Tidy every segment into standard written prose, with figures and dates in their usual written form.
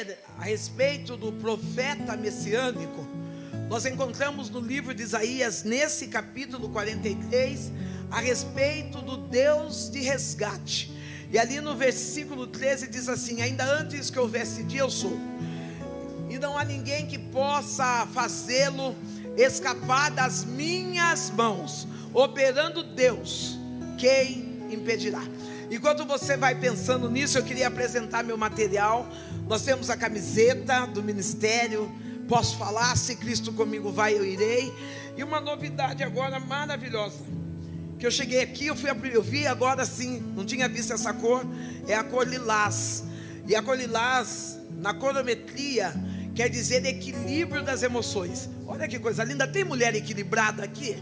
ler a respeito do profeta messiânico, nós encontramos no livro de Isaías, nesse capítulo 43, a respeito do Deus de resgate. E ali no versículo 13 diz assim: ainda antes que houvesse dia, eu sou, e não há ninguém que possa fazê-lo escapar das minhas mãos. Operando Deus, quem impedirá? Enquanto você vai pensando nisso, eu queria apresentar meu material. Nós temos a camiseta do ministério, posso falar, se Cristo comigo vai, eu irei. E uma novidade agora maravilhosa, que eu cheguei aqui, eu vi agora sim, não tinha visto essa cor, é a cor lilás. E a cor lilás, na corometria, quer dizer equilíbrio das emoções. Olha que coisa linda, tem mulher equilibrada aqui?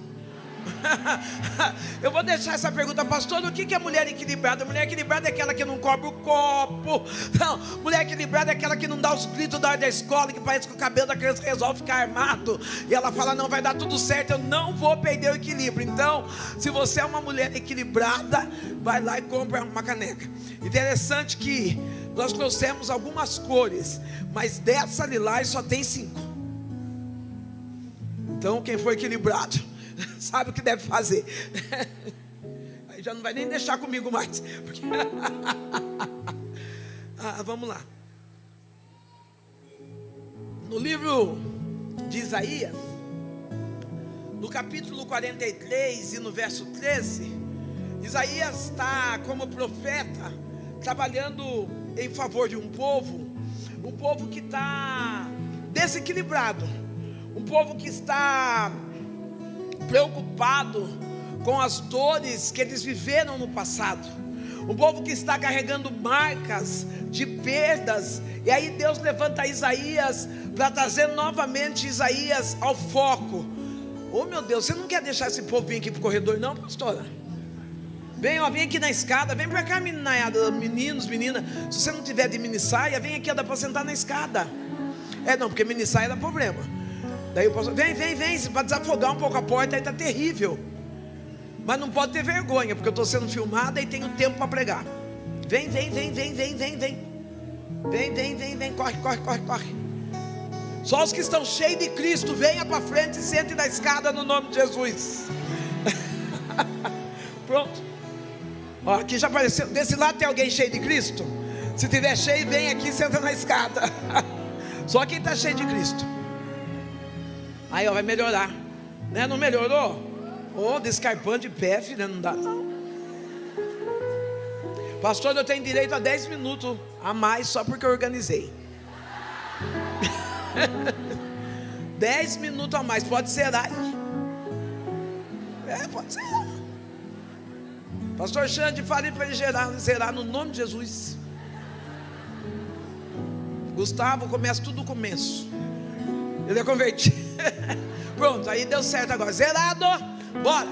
Eu vou deixar essa pergunta, pastor, o que é mulher equilibrada? Mulher equilibrada é aquela que não cobre o copo. Não, mulher equilibrada é aquela que não dá os gritos da hora da escola, que parece que o cabelo da criança resolve ficar armado, e ela fala, não, vai dar tudo certo, eu não vou perder o equilíbrio. Então, se você é uma mulher equilibrada, vai lá e compra uma caneca. Interessante que nós trouxemos algumas cores, mas dessa lilás só tem 5. Então, quem for equilibrado sabe o que deve fazer. Aí já não vai nem deixar comigo mais, porque... vamos lá. No livro de Isaías, no capítulo 43 e no verso 13, Isaías está como profeta, trabalhando em favor de um povo que está desequilibrado, um povo que está preocupado com as dores que eles viveram no passado, um povo que está carregando marcas de perdas. E aí Deus levanta Isaías para trazer novamente Isaías ao foco. Oh meu Deus, você não quer deixar esse povo vir aqui para o corredor não, pastora? Vem aqui na escada, vem para cá, meninos, meninas. Se você não tiver de mini saia, vem aqui, dá para sentar na escada. Não, porque mini saia dá problema. Daí eu posso, vem, para desafogar um pouco a porta, aí está terrível. Mas não pode ter vergonha, porque eu estou sendo filmado e tenho tempo para pregar. Vem, corre. Só os que estão cheios de Cristo, venha para frente e sente na escada no nome de Jesus. Pronto. Ó, aqui já apareceu, desse lado tem alguém cheio de Cristo? Se tiver cheio, vem aqui e senta na escada. Só quem está cheio de Cristo. Aí ó, vai melhorar, né? Não melhorou? Descarpando de pé, filha, não dá não. Pastor, eu tenho direito a 10 minutos a mais só porque eu organizei. 10 minutos a mais, pode zerar aí. Pode zerar. Pastor Xande, falei para ele zerar no nome de Jesus. Gustavo, começa tudo do começo. Ele é convertido. Pronto, aí deu certo agora. Zerado, bora.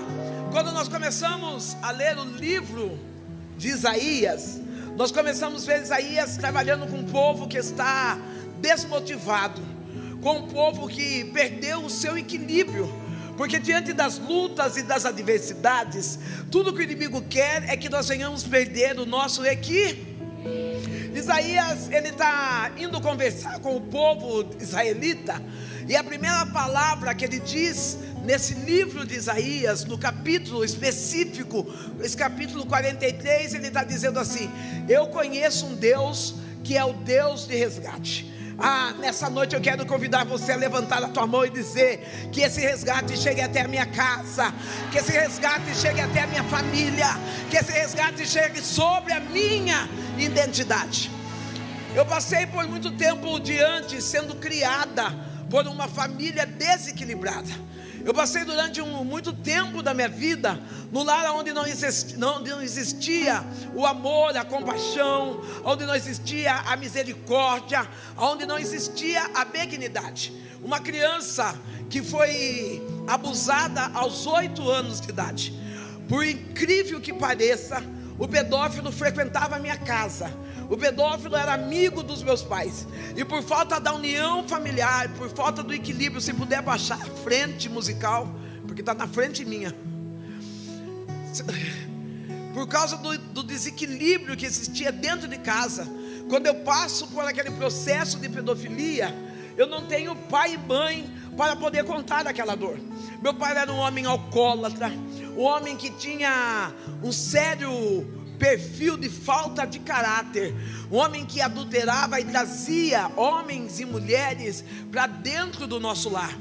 Quando nós começamos a ler o livro de Isaías, nós começamos a ver Isaías trabalhando com um povo que está desmotivado, com um povo que perdeu o seu equilíbrio, porque diante das lutas e das adversidades, tudo que o inimigo quer é que nós venhamos perder o nosso equilíbrio. Isaías, ele está indo conversar com o povo israelita, e a primeira palavra que ele diz nesse livro de Isaías, no capítulo específico, esse capítulo 43, ele está dizendo assim: eu conheço um Deus que é o Deus de resgate. Nessa noite eu quero convidar você a levantar a tua mão e dizer que esse resgate chegue até a minha casa, que esse resgate chegue até a minha família, que esse resgate chegue sobre a minha identidade. Eu passei por muito tempo diante, sendo criada por uma família desequilibrada. Eu passei durante muito tempo da minha vida no lar onde não existia o amor, a compaixão, onde não existia a misericórdia, onde não existia a benignidade. Uma criança que foi abusada aos 8 anos de idade. Por incrível que pareça, o pedófilo frequentava a minha casa. O pedófilo era amigo dos meus pais. E por falta da união familiar, por falta do equilíbrio, se puder baixar a frente musical, porque está na frente minha, por causa do desequilíbrio que existia dentro de casa, quando eu passo por aquele processo de pedofilia, eu não tenho pai e mãe para poder contar aquela dor. Meu pai era um homem alcoólatra, um homem que tinha um sério perfil de falta de caráter, um homem que adulterava e trazia homens e mulheres para dentro do nosso lar,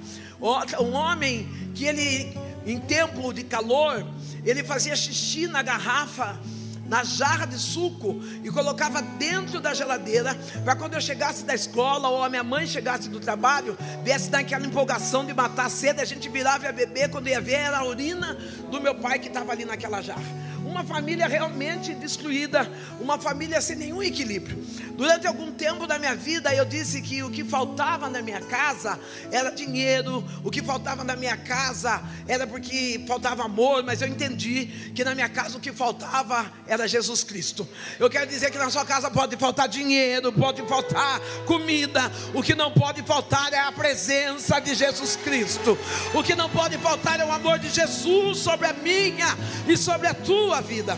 um homem que ele, em tempo de calor, ele fazia xixi na garrafa, na jarra de suco, e colocava dentro da geladeira, para quando eu chegasse da escola, ou a minha mãe chegasse do trabalho, viesse daquela empolgação de matar a sede, a gente virava e ia beber, quando ia ver era a urina do meu pai que estava ali naquela jarra. Uma família realmente destruída, uma família sem nenhum equilíbrio. Durante algum tempo da minha vida, eu disse que o que faltava na minha casa era dinheiro, o que faltava na minha casa era porque faltava amor, mas eu entendi que na minha casa o que faltava era Jesus Cristo. Eu quero dizer que na sua casa pode faltar dinheiro, pode faltar comida, o que não pode faltar é a presença de Jesus Cristo. O que não pode faltar é o amor de Jesus sobre a minha e sobre a tua vida.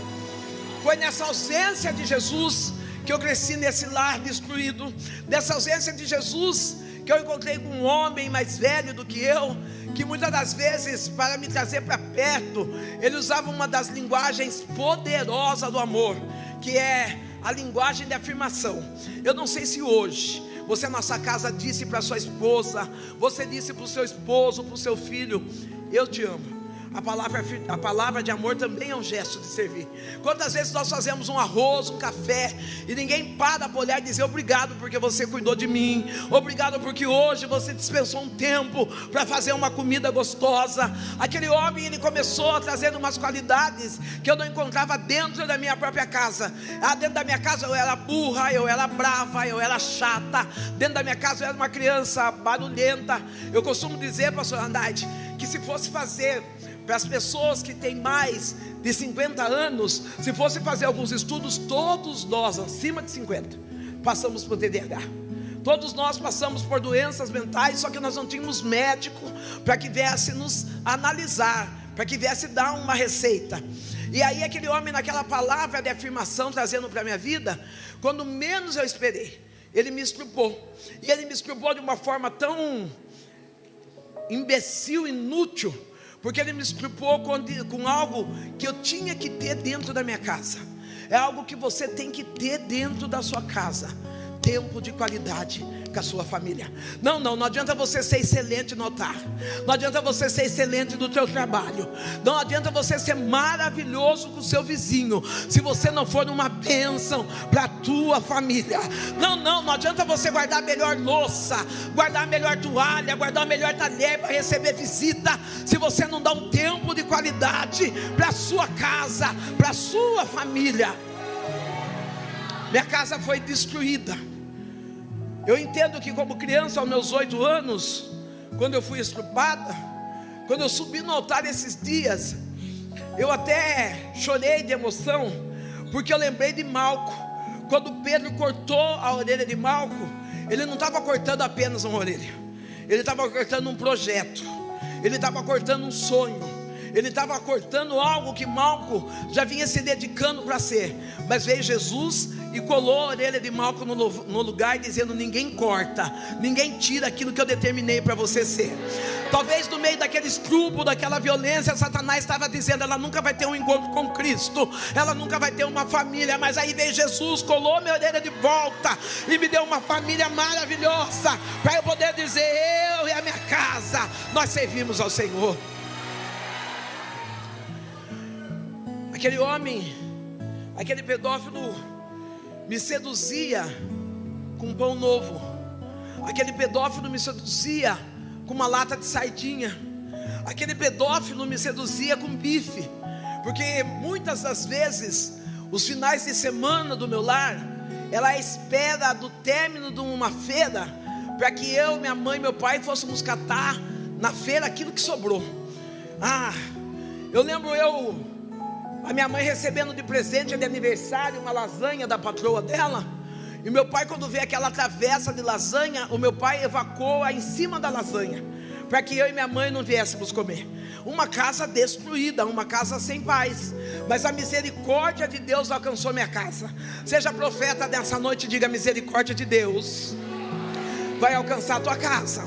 Foi nessa ausência de Jesus que eu cresci nesse lar destruído, dessa ausência de Jesus que eu encontrei com um homem mais velho do que eu, que muitas das vezes, para me trazer para perto, ele usava uma das linguagens poderosas do amor, que é a linguagem de afirmação. Eu não sei se hoje você na sua casa disse para sua esposa, você disse para o seu esposo, para o seu filho: eu te amo. A palavra de amor também é um gesto de servir. Quantas vezes nós fazemos um arroz, um café, e ninguém para para olhar e dizer: obrigado porque você cuidou de mim, obrigado porque hoje você dispensou um tempo para fazer uma comida gostosa. Aquele homem, ele começou a trazer umas qualidades que eu não encontrava dentro da minha própria casa. Dentro da minha casa eu era burra, eu era brava, eu era chata. Dentro da minha casa eu era uma criança barulhenta. Eu costumo dizer, pastor Andrade, que se fosse fazer para as pessoas que têm mais de 50 anos, se fosse fazer alguns estudos, todos nós, acima de 50, passamos por TDAH. Todos nós passamos por doenças mentais, só que nós não tínhamos médico para que viesse nos analisar, para que viesse dar uma receita. E aí aquele homem, naquela palavra de afirmação trazendo para a minha vida, quando menos eu esperei, ele me estrupou. E ele me estrupou de uma forma tão imbecil, inútil, porque ele me estrupou com algo que eu tinha que ter dentro da minha casa. É algo que você tem que ter dentro da sua casa: tempo de qualidade com a sua família. Não adianta você ser excelente no altar, não adianta você ser excelente no teu trabalho, não adianta você ser maravilhoso com o seu vizinho, se você não for uma bênção para a tua família. Não adianta você guardar a melhor louça, guardar a melhor toalha, guardar o melhor talher para receber visita, se você não dá um tempo de qualidade para a sua casa, para a sua família. Minha casa foi destruída. Eu entendo que como criança, aos meus 8 anos, quando eu fui estrupada, quando eu subi no altar esses dias, eu até chorei de emoção, porque eu lembrei de Malco. Quando Pedro cortou a orelha de Malco, ele não estava cortando apenas uma orelha, ele estava cortando um projeto, ele estava cortando um sonho, ele estava cortando algo que Malco já vinha se dedicando para ser. Mas veio Jesus e colou a orelha de Malco no lugar, dizendo: ninguém corta, ninguém tira aquilo que eu determinei para você ser. Talvez no meio daquele estrupo, daquela violência, Satanás estava dizendo: ela nunca vai ter um encontro com Cristo, ela nunca vai ter uma família. Mas aí veio Jesus, colou minha orelha de volta e me deu uma família maravilhosa, para eu poder dizer: eu e a minha casa, nós servimos ao Senhor. Aquele homem, aquele pedófilo me seduzia com pão novo. Aquele pedófilo me seduzia com uma lata de sardinha. Aquele pedófilo me seduzia com bife. Porque muitas das vezes, os finais de semana do meu lar, ela é a espera do término de uma feira, para que eu, minha mãe e meu pai fôssemos catar na feira aquilo que sobrou. Eu lembro a minha mãe recebendo de presente de aniversário uma lasanha da patroa dela, e meu pai, quando vê aquela travessa de lasanha, o meu pai evacua em cima da lasanha, para que eu e minha mãe não viéssemos comer. Uma casa destruída, uma casa sem paz, mas a misericórdia de Deus alcançou minha casa. Seja profeta nessa noite, diga: a misericórdia de Deus vai alcançar a tua casa.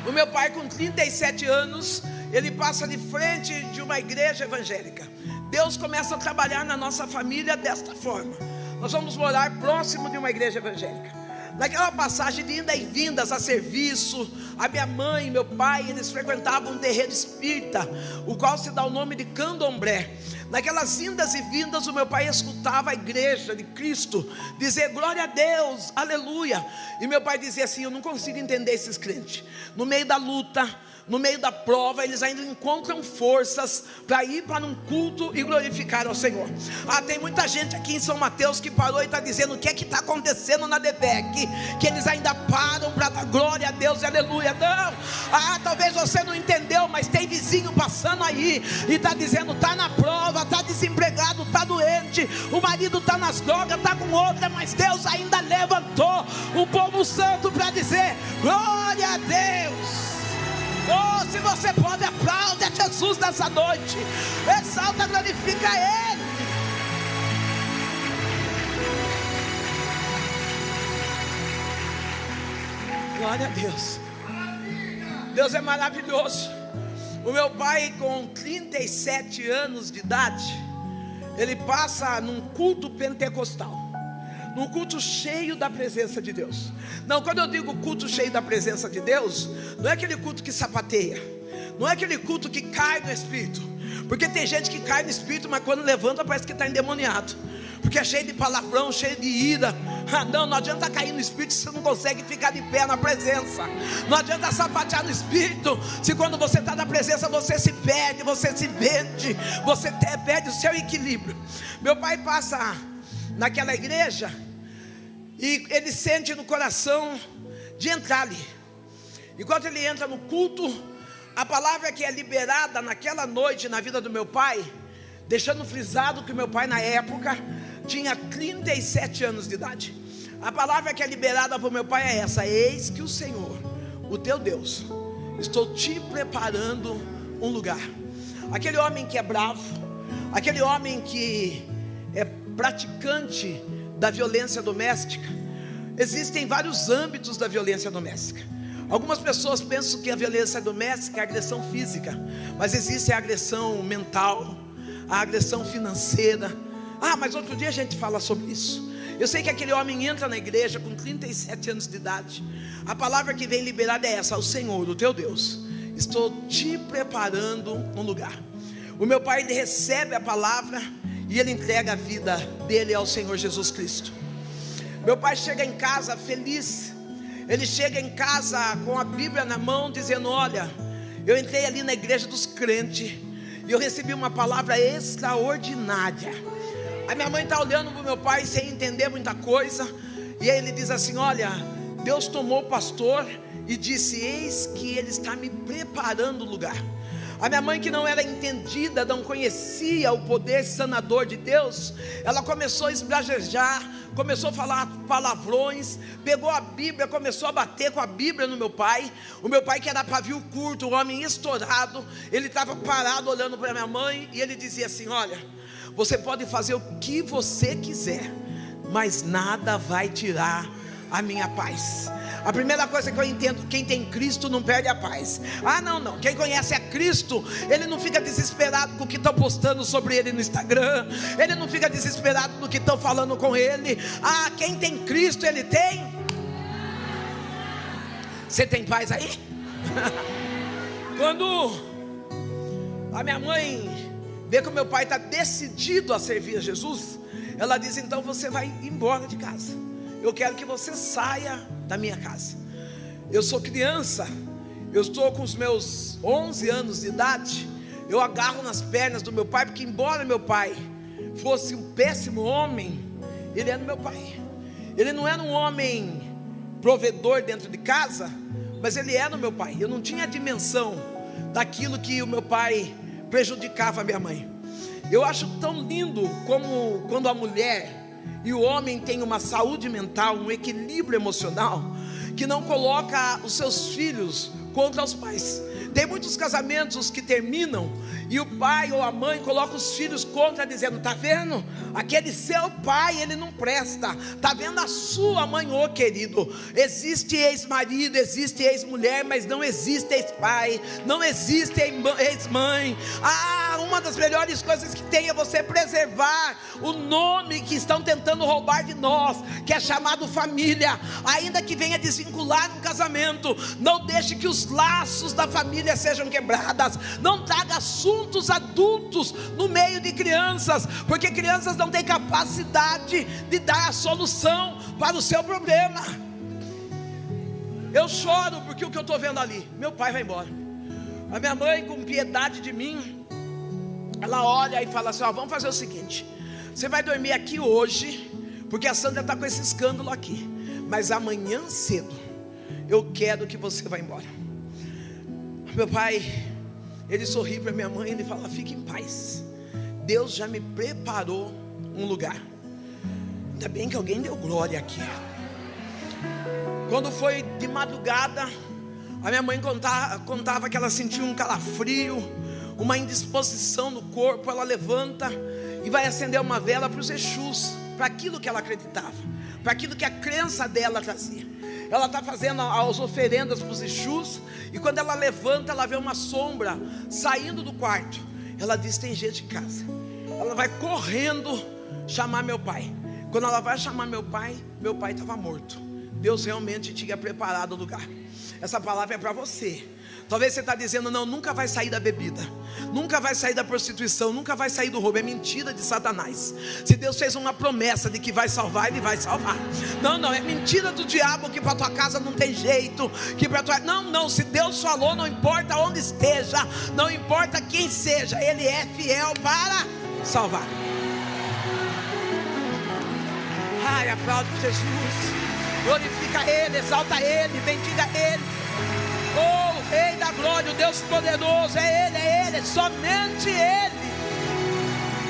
O meu pai, com 37 anos, ele passa de frente de uma igreja evangélica. Deus começa a trabalhar na nossa família desta forma. Nós vamos morar próximo de uma igreja evangélica. Naquela passagem de indas e vindas a serviço, a minha mãe e meu pai, eles frequentavam um terreiro espírita, o qual se dá o nome de Candomblé. Naquelas indas e vindas, o meu pai escutava a igreja de Cristo dizer: glória a Deus, aleluia. E meu pai dizia assim: eu não consigo entender esses crentes. No meio da luta, no meio da prova, eles ainda encontram forças para ir para um culto e glorificar ao Senhor. Tem muita gente aqui em São Mateus que parou e está dizendo: o que é que está acontecendo na DEPEC? Que eles ainda param para dar glória a Deus e aleluia. Não, talvez você não entendeu, mas tem vizinho passando aí e está dizendo: está na prova, está desempregado, está doente, o marido está nas drogas, está com outra, mas Deus ainda levantou um povo santo para dizer: glória a Deus. Oh, se você pode, aplaude a Jesus nessa noite, exalta, glorifica Ele. Glória a Deus. Deus é maravilhoso. O meu pai, com 37 anos de idade, ele passa num culto pentecostal, num culto cheio da presença de Deus. Não, quando eu digo culto cheio da presença de Deus, não é aquele culto que sapateia, não é aquele culto que cai no espírito, porque tem gente que cai no espírito, mas quando levanta parece que está endemoniado, porque é cheio de palavrão, cheio de ira. Não adianta cair no espírito se você não consegue ficar de pé na presença. Não adianta sapatear no espírito se quando você está na presença você se perde, você se vende, você perde o seu equilíbrio. Meu pai passa naquela igreja e ele sente no coração de entrar ali. Enquanto ele entra no culto, a palavra que é liberada naquela noite na vida do meu pai, deixando frisado que o meu pai na época tinha 37 anos de idade. A palavra que é liberada para o meu pai é essa: eis que o Senhor, o teu Deus, estou te preparando um lugar. Aquele homem que é bravo, aquele homem que é praticante da violência doméstica. Existem vários âmbitos da violência doméstica. Algumas pessoas pensam que a violência doméstica é agressão física, mas existe a agressão mental, a agressão financeira. Mas outro dia a gente fala sobre isso. Eu sei que aquele homem entra na igreja com 37 anos de idade. A palavra que vem liberada é essa: o Senhor, o teu Deus, estou te preparando um lugar. O meu pai, ele recebe a palavra e ele entrega a vida dele ao Senhor Jesus Cristo. Meu pai chega em casa feliz. Ele chega em casa com a Bíblia na mão, dizendo: olha, eu entrei ali na igreja dos crentes e eu recebi uma palavra extraordinária. A minha mãe está olhando para o meu pai sem entender muita coisa, e aí ele diz assim: olha, Deus tomou o pastor e disse: eis que ele está me preparando o lugar. A minha mãe, que não era entendida, não conhecia o poder sanador de Deus, ela começou a esbravejar, começou a falar palavrões, pegou a Bíblia, começou a bater com a Bíblia no meu pai. O meu pai, que era pavio curto, um homem estourado, ele estava parado olhando para minha mãe, e ele dizia assim: olha, você pode fazer o que você quiser, mas nada vai tirar a minha paz. A primeira coisa que eu entendo: quem tem Cristo não perde a paz. Não, quem conhece a Cristo, ele não fica desesperado com o que estão postando sobre ele no Instagram, ele não fica desesperado do que estão falando com ele. Quem tem Cristo, ele tem. Você tem paz aí? Quando a minha mãe vê que o meu pai está decidido a servir a Jesus, ela diz: então você vai embora de casa, eu quero que você saia da minha casa. Eu sou criança, eu estou com os meus 11 anos de idade, eu agarro nas pernas do meu pai, porque embora meu pai fosse um péssimo homem, ele era meu pai. Ele não era um homem provedor dentro de casa, mas ele era o meu pai. Eu não tinha a dimensão daquilo que o meu pai prejudicava a minha mãe. Eu acho tão lindo como quando a mulher e o homem têm uma saúde mental, um equilíbrio emocional, que não coloca os seus filhos contra os pais. Tem muitos casamentos que terminam e o pai ou a mãe coloca os filhos contra, dizendo: tá vendo? Aquele seu pai, ele não presta. Tá vendo a sua mãe? Ô querido, existe ex-marido, existe ex-mulher, mas não existe ex-pai, não existe ex-mãe. Uma das melhores coisas que tem é você preservar o nome que estão tentando roubar de nós, que é chamado família. Ainda que venha desvincular um casamento, não deixe que os laços da família sejam quebradas. Não traga assuntos adultos no meio de crianças, porque crianças não têm capacidade de dar a solução para o seu problema. Eu choro porque o que eu estou vendo ali, meu pai vai embora. A minha mãe, com piedade de mim, ela olha e fala assim: vamos fazer o seguinte, você vai dormir aqui hoje, porque a Sandra está com esse escândalo aqui, mas amanhã cedo eu quero que você vá embora. Meu pai, ele sorri para minha mãe e ele fala: fique em paz, Deus já me preparou um lugar. Ainda bem que alguém deu glória aqui. Quando foi de madrugada, a minha mãe contava que ela sentia um calafrio, uma indisposição no corpo. Ela levanta e vai acender uma vela para os Exus, para aquilo que ela acreditava, para aquilo que a crença dela trazia. Ela está fazendo as oferendas para os Exus, e quando ela levanta, ela vê uma sombra saindo do quarto. Ela diz: tem gente em casa. Ela vai correndo chamar meu pai. Quando ela vai chamar meu pai estava morto. Deus realmente tinha preparado o lugar. Essa palavra é para você. Talvez você está dizendo: não, nunca vai sair da bebida, nunca vai sair da prostituição, nunca vai sair do roubo. É mentira de Satanás. Se Deus fez uma promessa de que vai salvar, Ele vai salvar. Não, é mentira do diabo que para tua casa não tem jeito, que para tua... Não, se Deus falou, não importa onde esteja, não importa quem seja, Ele é fiel para salvar. Ai, aplaude Jesus, glorifica Ele, exalta Ele, bendiga Ele. Oh, o Rei da Glória, o Deus poderoso, é Ele, somente Ele.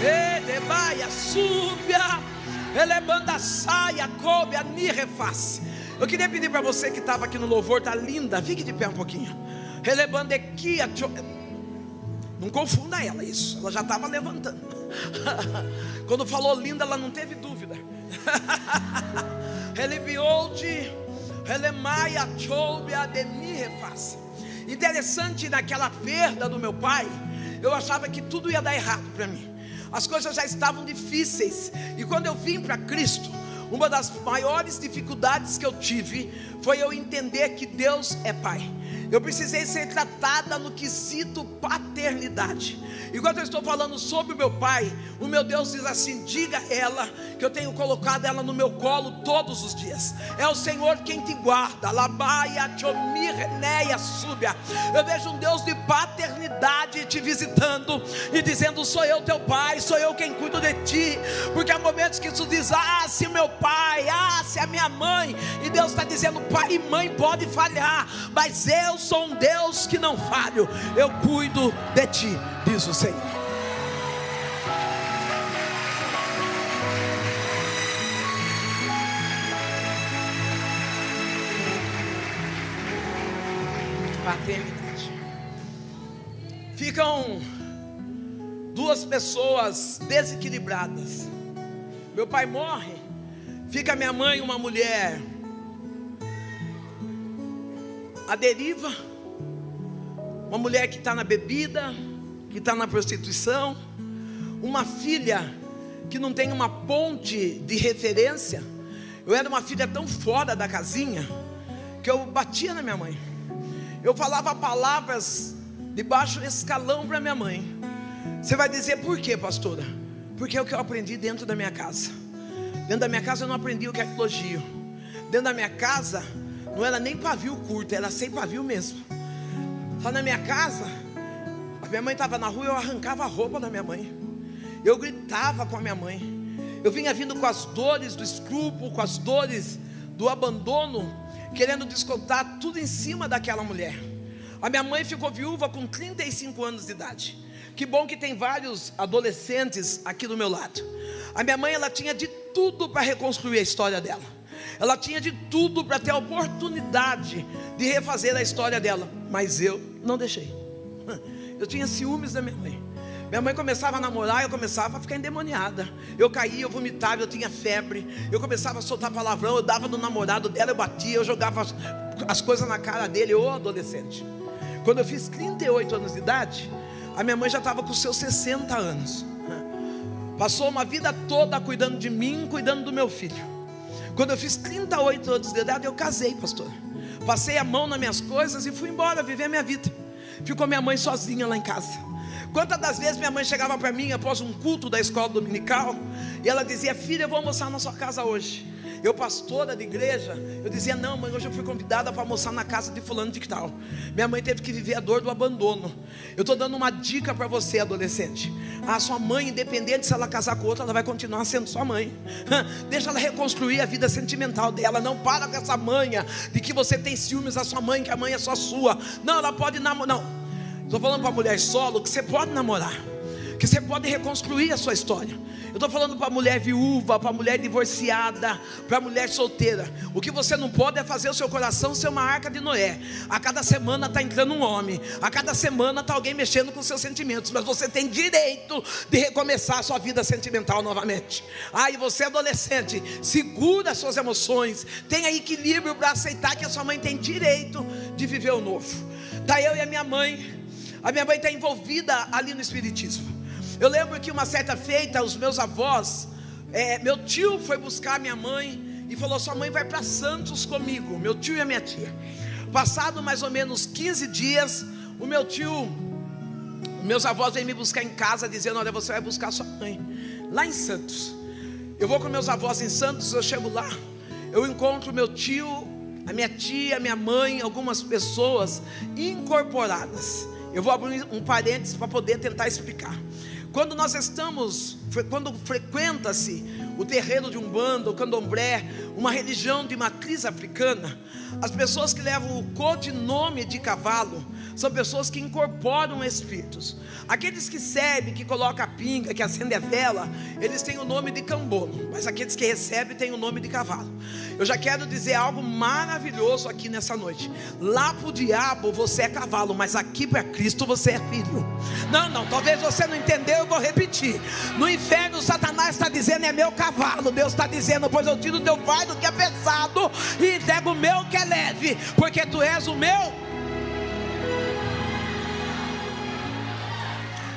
Ele vai, súbia, ele manda saia, coube, a nirreface. Eu queria pedir para você que estava aqui no louvor, tá linda, fique de pé um pouquinho. Ele manda aqui, não confunda ela isso, ela já estava levantando. Quando falou linda, ela não teve dúvida. Ele violde, ele maia, choube, a nirreface. Interessante, naquela perda do meu pai, eu achava que tudo ia dar errado para mim. As coisas já estavam difíceis. E quando eu vim para Cristo, uma das maiores dificuldades que eu tive foi eu entender que Deus é Pai. Eu precisei ser tratada no quesito paternidade. E quando eu estou falando sobre o meu pai, o meu Deus diz assim: diga a ela que eu tenho colocado ela no meu colo todos os dias. É o Senhor quem te guarda. Eu vejo um Deus de paternidade te visitando e dizendo: sou eu teu pai, sou eu quem cuido de ti. Porque há momentos que tu diz: se meu pai, se a minha mãe. E Deus está dizendo: pai e mãe pode falhar, mas eu sou um Deus que não falho. Eu cuido de ti, diz o Senhor. Paternidade. Ficam duas pessoas desequilibradas. Meu pai morre, fica minha mãe, uma mulher à deriva, uma mulher que está na bebida, que está na prostituição, uma filha que não tem uma ponte de referência. Eu era uma filha tão fora da casinha que eu batia na minha mãe. Eu falava palavras de baixo escalão para minha mãe. Você vai dizer: por quê, pastora? Porque é o que eu aprendi dentro da minha casa. Dentro da minha casa eu não aprendi o que é elogio. Dentro da minha casa não era nem pavio curto, era sem pavio mesmo. Lá na minha casa, a minha mãe estava na rua, eu arrancava a roupa da minha mãe. Eu gritava com a minha mãe. Eu vinha vindo com as dores do escrúpulo, com as dores do abandono, querendo descontar tudo em cima daquela mulher. A minha mãe ficou viúva com 35 anos de idade. Que bom que tem vários adolescentes aqui do meu lado. A minha mãe, ela tinha de tudo para reconstruir a história dela. ela tinha de tudo para ter a oportunidade de refazer a história dela, mas eu não deixei. Eu tinha ciúmes da minha mãe. Minha mãe começava a namorar, eu começava a ficar endemoniada. Eu caía, eu vomitava, eu tinha febre. Eu começava a soltar palavrão, eu dava no namorado dela, eu batia, eu jogava as coisas na cara dele, ô adolescente. Quando eu fiz 38 anos de idade, a minha mãe já estava com seus 60 anos. Passou uma vida toda cuidando de mim, cuidando do meu filho. Quando eu fiz 38 anos de idade, eu casei, pastor. Passei a mão nas minhas coisas e fui embora viver a minha vida. Ficou minha mãe sozinha lá em casa. Quantas das vezes minha mãe chegava para mim após um culto da escola dominical e ela dizia: filha, eu vou almoçar na sua casa hoje. Eu, pastora de igreja, eu dizia: não, mãe, hoje eu fui convidada para almoçar na casa de fulano de tal. Minha mãe teve que viver a dor do abandono. Eu estou dando uma dica para você, adolescente. A sua mãe, independente se ela casar com outra, ela vai continuar sendo sua mãe. Deixa ela reconstruir a vida sentimental dela. Não para com essa manha de que você tem ciúmes da sua mãe, que a mãe é só sua. Não, ela pode namorar. Não, estou falando para a mulher solo que você pode namorar, que você pode reconstruir a sua história. Eu estou falando para a mulher viúva, para a mulher divorciada, para a mulher solteira. O que você não pode é fazer o seu coração ser uma arca de Noé. A cada semana está entrando um homem, a cada semana está alguém mexendo com os seus sentimentos. Mas você tem direito de recomeçar a sua vida sentimental novamente. E você adolescente, segura as suas emoções, tenha equilíbrio para aceitar que a sua mãe tem direito de viver o novo. Está eu e a minha mãe está envolvida ali no espiritismo. Eu lembro que uma certa feita, os meus avós, meu tio foi buscar minha mãe e falou: sua mãe vai para Santos comigo, meu tio e a minha tia. Passado mais ou menos 15 dias, meus avós vêm me buscar em casa, dizendo: olha, você vai buscar sua mãe lá em Santos. Eu vou com meus avós em Santos, eu chego lá, eu encontro meu tio, a minha tia, a minha mãe, algumas pessoas incorporadas. Eu vou abrir um parênteses para poder tentar explicar. Quando frequenta-se o terreiro de Umbanda, o Candomblé, uma religião de matriz africana, as pessoas que levam o codinome de cavalo são pessoas que incorporam espíritos. Aqueles que servem, que colocam a pinga, que acendem a vela, eles têm o nome de cambono, mas aqueles que recebem têm o nome de cavalo. Eu já quero dizer algo maravilhoso aqui nessa noite. Lá para o diabo você é cavalo, mas aqui para Cristo você é filho. Não, talvez você não entendeu, eu vou repetir. No inferno Satanás está dizendo: é meu cavalo. Deus está dizendo: pois eu tiro o teu fardo que é pesado e entrego o meu que é leve, porque tu és o meu.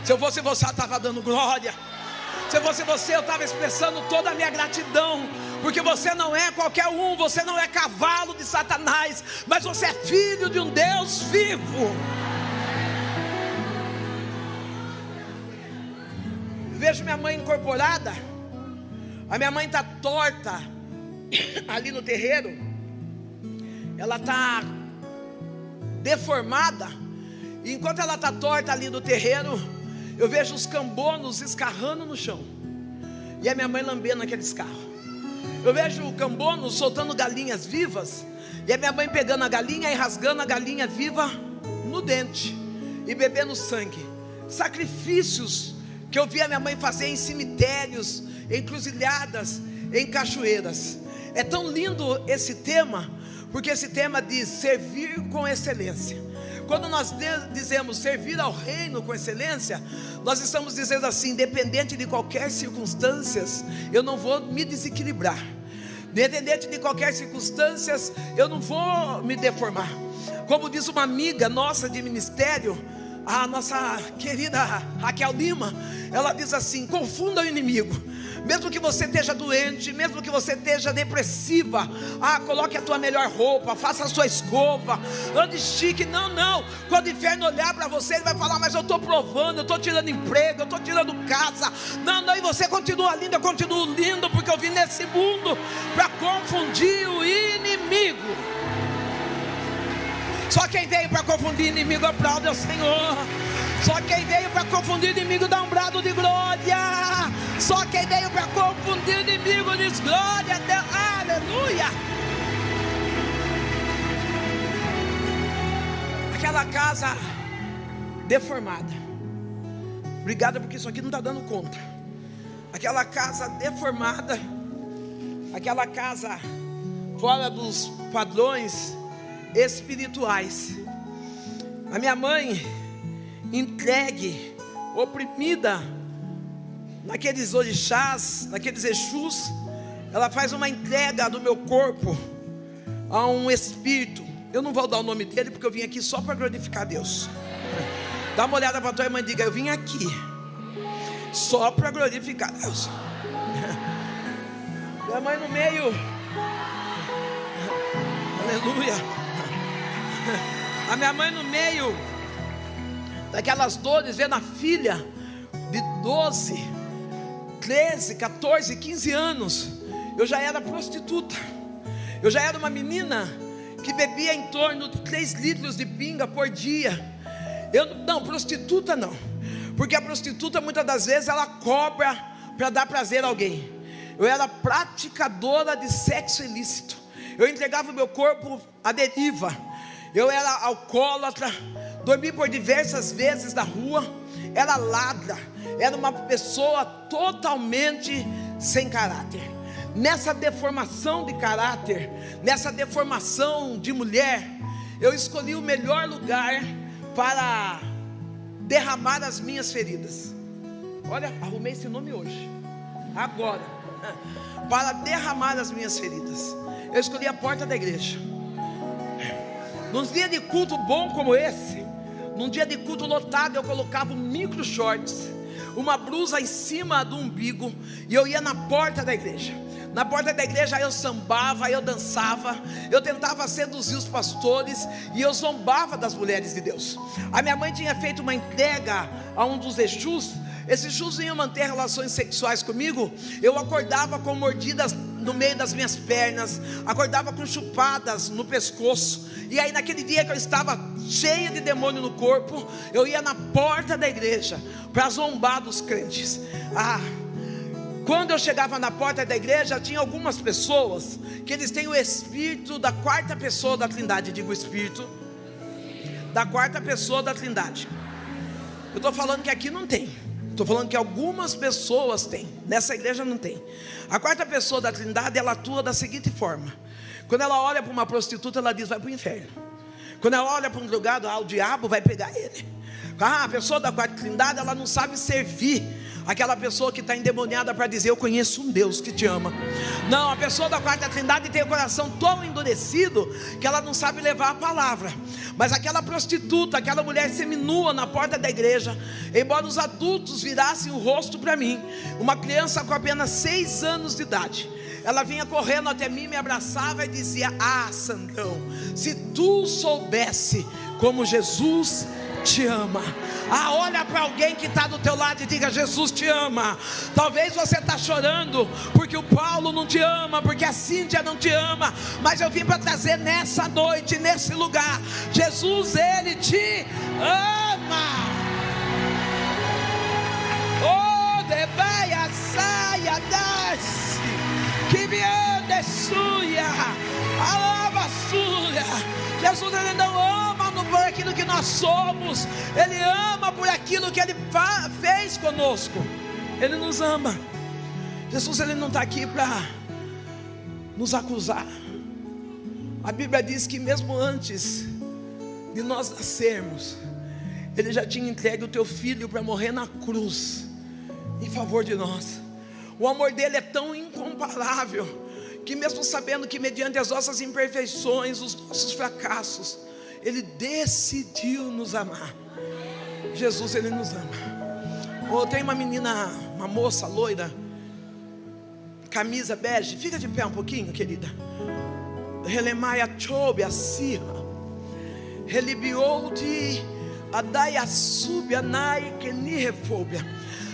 Se eu fosse você, eu estava dando glória. Se eu fosse você, eu estava expressando toda a minha gratidão, porque você não é qualquer um, você não é cavalo de Satanás, mas você é filho de um Deus vivo. Vejo minha mãe incorporada. A minha mãe está torta ali no terreiro. Ela está deformada. E enquanto ela está torta ali no terreiro, eu vejo os cambonos escarrando no chão, e a minha mãe lambendo aquele escarro. Eu vejo o cambono soltando galinhas vivas, e a minha mãe pegando a galinha e rasgando a galinha viva no dente e bebendo sangue. Sacrifícios que eu vi a minha mãe fazer em cemitérios, em encruzilhadas, em cachoeiras. É tão lindo esse tema, porque esse tema diz servir com excelência. Quando nós dizemos servir ao reino com excelência, nós estamos dizendo assim: independente de qualquer circunstância, eu não vou me desequilibrar. Independente de qualquer circunstância, eu não vou me deformar. Como diz uma amiga nossa de ministério, a nossa querida Raquel Lima, ela diz assim: confunda o inimigo. Mesmo que você esteja doente, mesmo que você esteja depressiva, coloque a tua melhor roupa, faça a sua escova, ande chique. Não, quando o inferno olhar para você, ele vai falar: mas eu estou provando, eu estou tirando emprego, eu estou tirando casa. Não, e você continua lindo, eu continuo lindo, porque eu vim nesse mundo para confundir o inimigo. Só quem veio para confundir inimigo, aplaude ao Senhor. Só quem veio para confundir inimigo, dá um brado de glória. Só quem veio para confundir inimigo, diz glória a Deus, aleluia. Aquela casa deformada. Obrigado, porque isso aqui não está dando conta. Aquela casa deformada, aquela casa fora dos padrões espirituais. A minha mãe, entregue, oprimida naqueles orixás, naqueles exus, ela faz uma entrega do meu corpo a um espírito. Eu não vou dar o nome dele, porque eu vim aqui só para glorificar Deus. Dá uma olhada para a tua irmã e diga: eu vim aqui só para glorificar Deus. Minha mãe no meio, aleluia. A minha mãe no meio daquelas dores, vendo a filha de 12, 13, 14, 15 anos. Eu já era prostituta. Eu já era uma menina que bebia em torno de 3 litros de pinga por dia. Não, prostituta não, porque a prostituta muitas das vezes ela cobra para dar prazer a alguém. Eu era praticadora de sexo ilícito. Eu entregava o meu corpo à deriva. Eu era alcoólatra, dormi por diversas vezes na rua, era ladra, era uma pessoa totalmente sem caráter. Nessa deformação de caráter, nessa deformação de mulher, eu escolhi o melhor lugar para derramar as minhas feridas. Olha, arrumei esse nome hoje, agora, para derramar as minhas feridas. Eu escolhi a porta da igreja. Num dia de culto bom como esse, num dia de culto lotado, eu colocava um micro shorts, uma blusa em cima do umbigo, e eu ia na porta da igreja. Na porta da igreja eu sambava, eu dançava, eu tentava seduzir os pastores, e eu zombava das mulheres de Deus. A minha mãe tinha feito uma entrega a um dos exus. Esses exus iam manter relações sexuais comigo. Eu acordava com mordidas no meio das minhas pernas, acordava com chupadas no pescoço. E aí naquele dia que eu estava cheia de demônio no corpo, eu ia na porta da igreja para zombar dos crentes. Quando eu chegava na porta da igreja, tinha algumas pessoas que eles têm o espírito da quarta pessoa da Trindade. Digo, o espírito da quarta pessoa da Trindade. Eu estou falando que aqui não tem, estou falando que algumas pessoas têm. Nessa igreja não tem. A quarta pessoa da Trindade, ela atua da seguinte forma: quando ela olha para uma prostituta, ela diz: vai para o inferno. Quando ela olha para um drogado, o diabo vai pegar ele. A pessoa da quarta Trindade, ela não sabe servir aquela pessoa que está endemoniada para dizer: eu conheço um Deus que te ama. Não, a pessoa da quarta Trindade tem o coração tão endurecido que ela não sabe levar a palavra. Mas aquela prostituta, aquela mulher seminua na porta da igreja, embora os adultos virassem o rosto para mim, uma criança com apenas 6 anos de idade, ela vinha correndo até mim, me abraçava e dizia: Sandrão, se tu soubesse como Jesus te ama. Olha para alguém que está do teu lado e diga: Jesus te ama. Talvez você está chorando porque o Paulo não te ama, porque a Cíntia não te ama, mas eu vim para trazer nessa noite, nesse lugar: Jesus, Ele te ama. Oh, debaia saia das que me ande suia, alava suia. Jesus, Ele não ama por aquilo que nós somos, Ele ama por aquilo que Ele fez conosco. Ele nos ama. Jesus, Ele não está aqui para nos acusar. A Bíblia diz que mesmo antes de nós nascermos, Ele já tinha entregue o teu filho para morrer na cruz em favor de nós. O amor dele é tão incomparável que mesmo sabendo que mediante as nossas imperfeições, os nossos fracassos, Ele decidiu nos amar. Jesus, Ele nos ama. Tem uma menina, uma moça loira, camisa bege. Fica de pé um pouquinho, querida. Relemaia chobe a sirra, relibiou de adaia sube anai que ni refobia.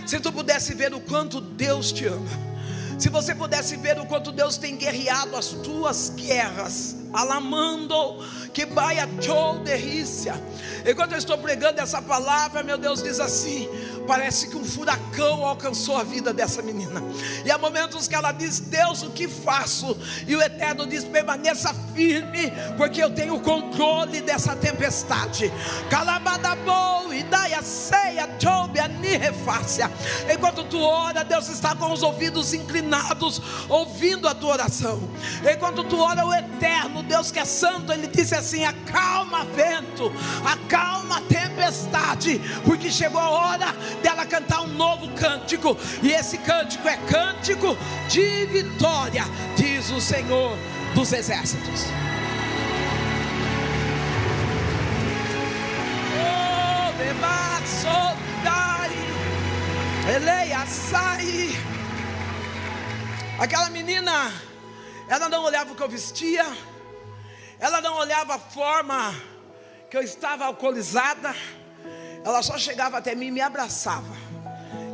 Se tu pudesse ver o quanto Deus te ama, se você pudesse ver o quanto Deus tem guerreado as tuas guerras, alamando que baia chou derrícia. Enquanto eu estou pregando essa palavra, meu Deus diz assim: parece que um furacão alcançou a vida dessa menina. E há momentos que ela diz: Deus, o que faço? E o Eterno diz: permaneça firme, porque eu tenho o controle dessa tempestade. Calabadabou e daia ceia toube anirrefácia. Enquanto tu ora, Deus está com os ouvidos inclinados, ouvindo a tua oração. Enquanto tu ora, o Eterno, Deus que é santo, Ele disse assim: acalma vento, acalma tempestade, porque chegou a hora dela cantar um novo cântico. E esse cântico é cântico de vitória, diz o Senhor dos Exércitos. Oh, bebaçodai, eleia sai. Aquela menina, ela não olhava o que eu vestia, ela não olhava a forma que eu estava alcoolizada. Ela só chegava até mim e me abraçava.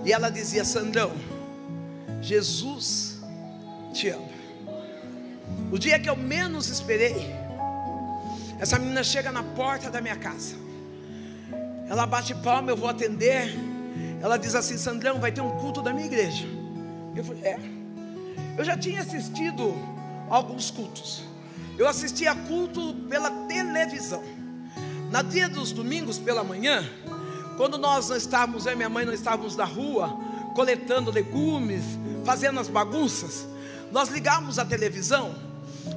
E ela dizia: Sandrão, Jesus te ama. O dia que eu menos esperei, essa menina chega na porta da minha casa. Ela bate palma, eu vou atender. Ela diz assim: Sandrão, vai ter um culto da minha igreja. Eu falei: eu já tinha assistido alguns cultos. Eu assistia culto pela televisão. Na dia dos domingos pela manhã, quando nós não estávamos, eu e minha mãe não estávamos na rua, coletando legumes, fazendo as bagunças, nós ligávamos a televisão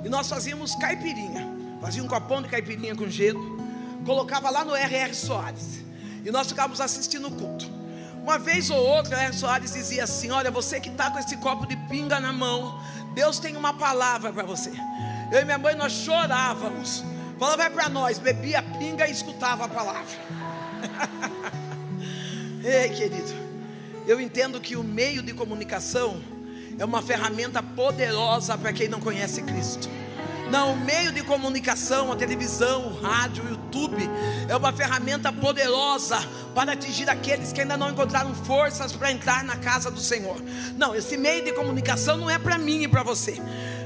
e nós fazíamos caipirinha. Fazia um copão de caipirinha com gelo, colocava lá no R.R. Soares, e nós ficávamos assistindo o culto. Uma vez ou outra, o R.R. Soares dizia assim: olha, você que está com esse copo de pinga na mão, Deus tem uma palavra para você. Eu e minha mãe, nós chorávamos. Falava: vai para nós, bebia pinga e escutava a palavra. Ei, querido, eu entendo que o meio de comunicação é uma ferramenta poderosa para quem não conhece Cristo. Não, o meio de comunicação, a televisão, o rádio, o YouTube, é uma ferramenta poderosa para atingir aqueles que ainda não encontraram forças para entrar na casa do Senhor. Não, esse meio de comunicação não é para mim e para você.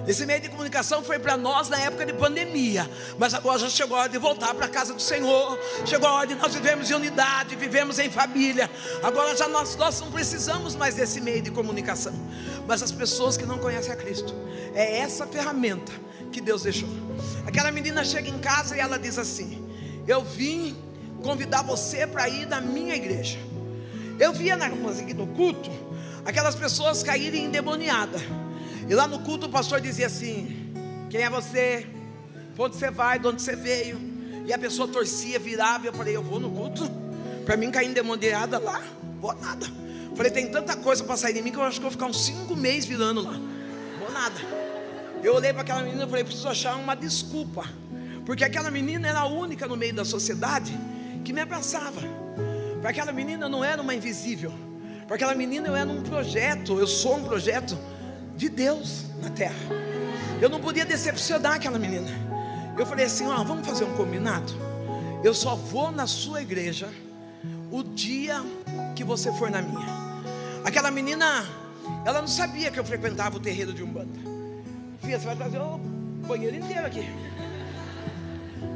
Esse meio de comunicação foi para nós na época de pandemia, mas agora já chegou a hora de voltar para a casa do Senhor. Chegou a hora de nós vivemos em unidade, vivemos em família. Agora já nós não precisamos mais desse meio de comunicação. Mas as pessoas que não conhecem a Cristo, é essa ferramenta que Deus deixou. Aquela menina chega em casa e ela diz assim: eu vim convidar você para ir na minha igreja. Eu via no culto aquelas pessoas caírem endemoniadas. E lá no culto o pastor dizia assim: quem é você? Para onde você vai? De onde você veio? E a pessoa torcia, virava. E eu falei: eu vou no culto? Para mim cair endemoniada lá? Vou nada. Falei: tem tanta coisa para sair de mim que eu acho que eu vou ficar uns 5 meses virando lá. Vou nada. Eu olhei para aquela menina e falei: preciso achar uma desculpa, porque aquela menina era a única no meio da sociedade que me abraçava. Para aquela menina eu não era uma invisível. Para aquela menina eu era um projeto. Eu sou um projeto de Deus na terra. Eu não podia decepcionar aquela menina. Eu falei assim: vamos fazer um combinado. Eu só vou na sua igreja o dia que você for na minha. Aquela menina, ela não sabia que eu frequentava o terreiro de Umbanda. Filha, você vai trazer o banheiro inteiro aqui.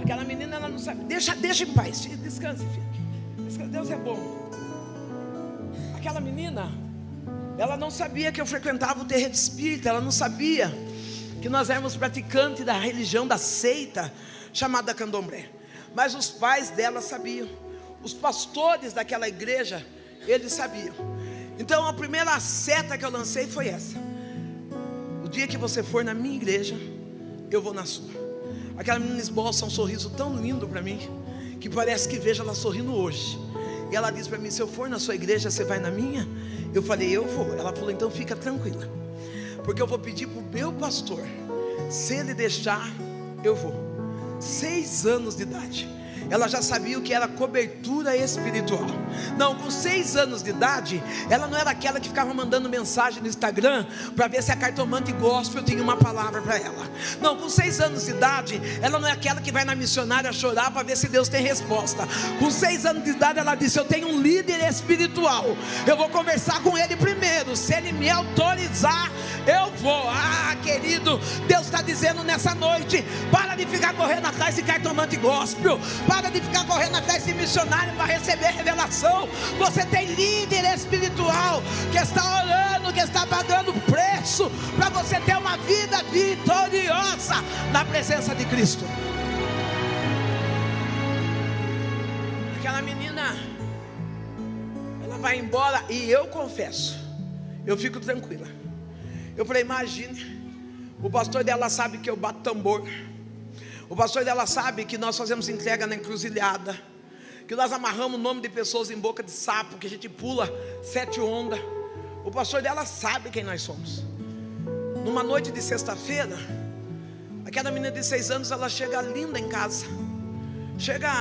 Aquela menina, ela não sabe. Deixa em paz, descanse, filha. Deus é bom. Aquela menina, ela não sabia que eu frequentava o terreiro espírita. Ela não sabia que nós éramos praticantes da religião, da seita chamada Candomblé. Mas os pais dela sabiam. Os pastores daquela igreja, eles sabiam. Então a primeira seta que eu lancei foi essa: o dia que você for na minha igreja, eu vou na sua. Aquela menina esboça um sorriso tão lindo para mim, que parece que vejo ela sorrindo hoje. E ela disse para mim: se eu for na sua igreja, você vai na minha? Eu falei: eu vou. Ela falou: então fica tranquila, porque eu vou pedir para o meu pastor, se ele deixar, eu vou. 6 anos de idade, ela já sabia o que era cobertura espiritual. Não, com 6 anos de idade, ela não era aquela que ficava mandando mensagem no Instagram para ver se a cartomante gospel tinha uma palavra para ela. Não, com 6 anos de idade, ela não é aquela que vai na missionária chorar para ver se Deus tem resposta. Com 6 anos de idade, ela disse: eu tenho um líder espiritual, eu vou conversar com ele primeiro. Se ele me autorizar, eu vou. Ah, querido, Deus está dizendo nessa noite: para de ficar correndo atrás de cartomante gospel, para de ficar correndo atrás de missionário para receber revelação. Você tem líder espiritual que está orando, que está pagando preço para você ter uma vida vitoriosa na presença de Cristo. Aquela menina, ela vai embora, e eu confesso, eu fico tranquila. Eu falei: imagine, o pastor dela sabe que eu bato tambor, o pastor dela sabe que nós fazemos entrega na encruzilhada, que nós amarramos o nome de pessoas em boca de sapo, que a gente pula 7 ondas. O pastor dela sabe quem nós somos. Numa noite de sexta-feira, aquela menina de 6 anos, ela chega linda em casa, chega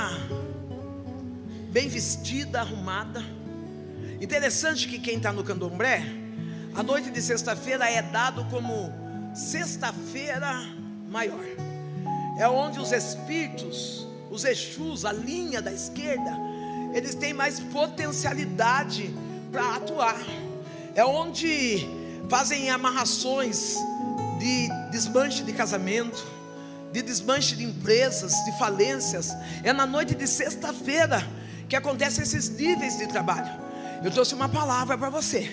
bem vestida, arrumada. Interessante que quem está no candomblé, a noite de sexta-feira é dado como sexta-feira maior. É onde os espíritos, os exus, a linha da esquerda, eles têm mais potencialidade para atuar. É onde fazem amarrações de desmanche de casamento, de desmanche de empresas, de falências. É na noite de sexta-feira que acontecem esses níveis de trabalho. Eu trouxe uma palavra para você.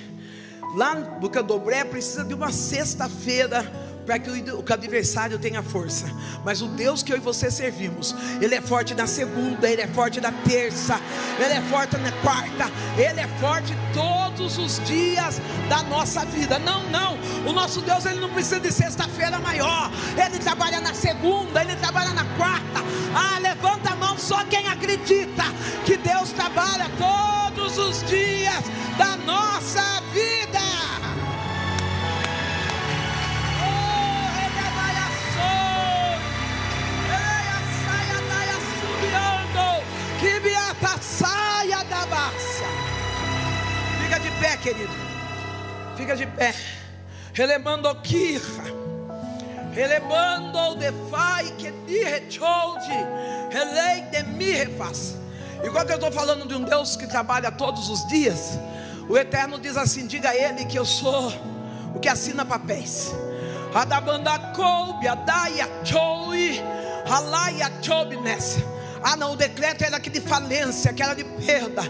Lá no candomblé precisa de uma sexta-feira para que o adversário tenha força. Mas o Deus que eu e você servimos, Ele é forte na segunda, Ele é forte na terça, Ele é forte na quarta, Ele é forte todos os dias da nossa vida. Não, o nosso Deus, Ele não precisa de sexta-feira maior. Ele trabalha na segunda, Ele trabalha na quarta. Ah, levanta a mão só quem acredita que Deus trabalha todos os dias da nossa vida. Saia da baixa. Fica de pé, querido. Fica de pé. Relemando o Kirra, relemando o defai que de recholde, relei de mi refaz. Igual que eu estou falando de um Deus que trabalha todos os dias, o Eterno diz assim: diga a Ele que eu sou o que assina papéis. Adabanda coube, adaia choi, alaia chobe nessa. Ah não, o decreto era que de falência, que era de perda,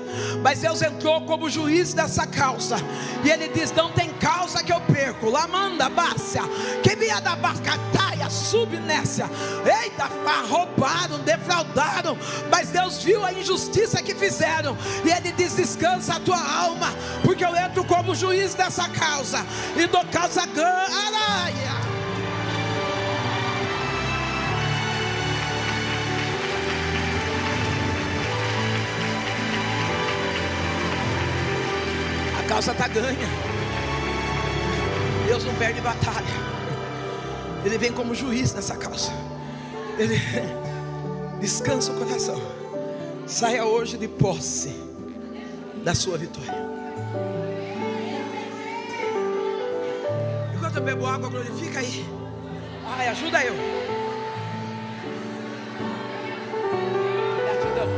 mas Deus entrou como juiz dessa causa, e Ele diz: não tem causa que eu perco. Lamanda bácia, que via da bascataia, subnécia. Eita, roubaram, defraudaram, mas Deus viu a injustiça que fizeram, e Ele diz: descansa a tua alma, porque eu entro como juiz dessa causa, e dou causa ganha. A causa está ganha. Deus não perde batalha. Ele vem como juiz nessa causa. Ele descansa o coração. Saia hoje de posse da sua vitória. Enquanto eu bebo água, glorifica aí. Ai, ajuda eu. Gratidão.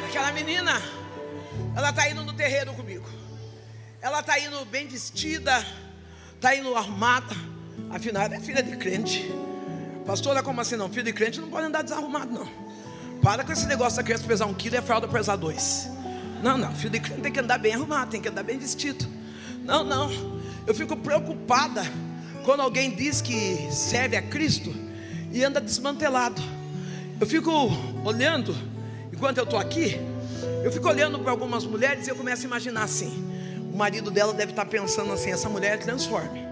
Aquela menina, ela está indo no terreiro comigo. Ela está indo bem vestida, está indo arrumada. Afinal, ela é filha de crente. Pastora, como assim não? Filho de crente não pode andar desarrumado, não. Para com esse negócio da criança pesar 1 quilo e a fralda pesar 2. Não, filho de crente tem que andar bem arrumado, tem que andar bem vestido. Não, eu fico preocupada quando alguém diz que serve a Cristo e anda desmantelado. Eu fico olhando, enquanto eu estou aqui, eu fico olhando para algumas mulheres e eu começo a imaginar assim: o marido dela deve estar pensando assim: essa mulher é transforme.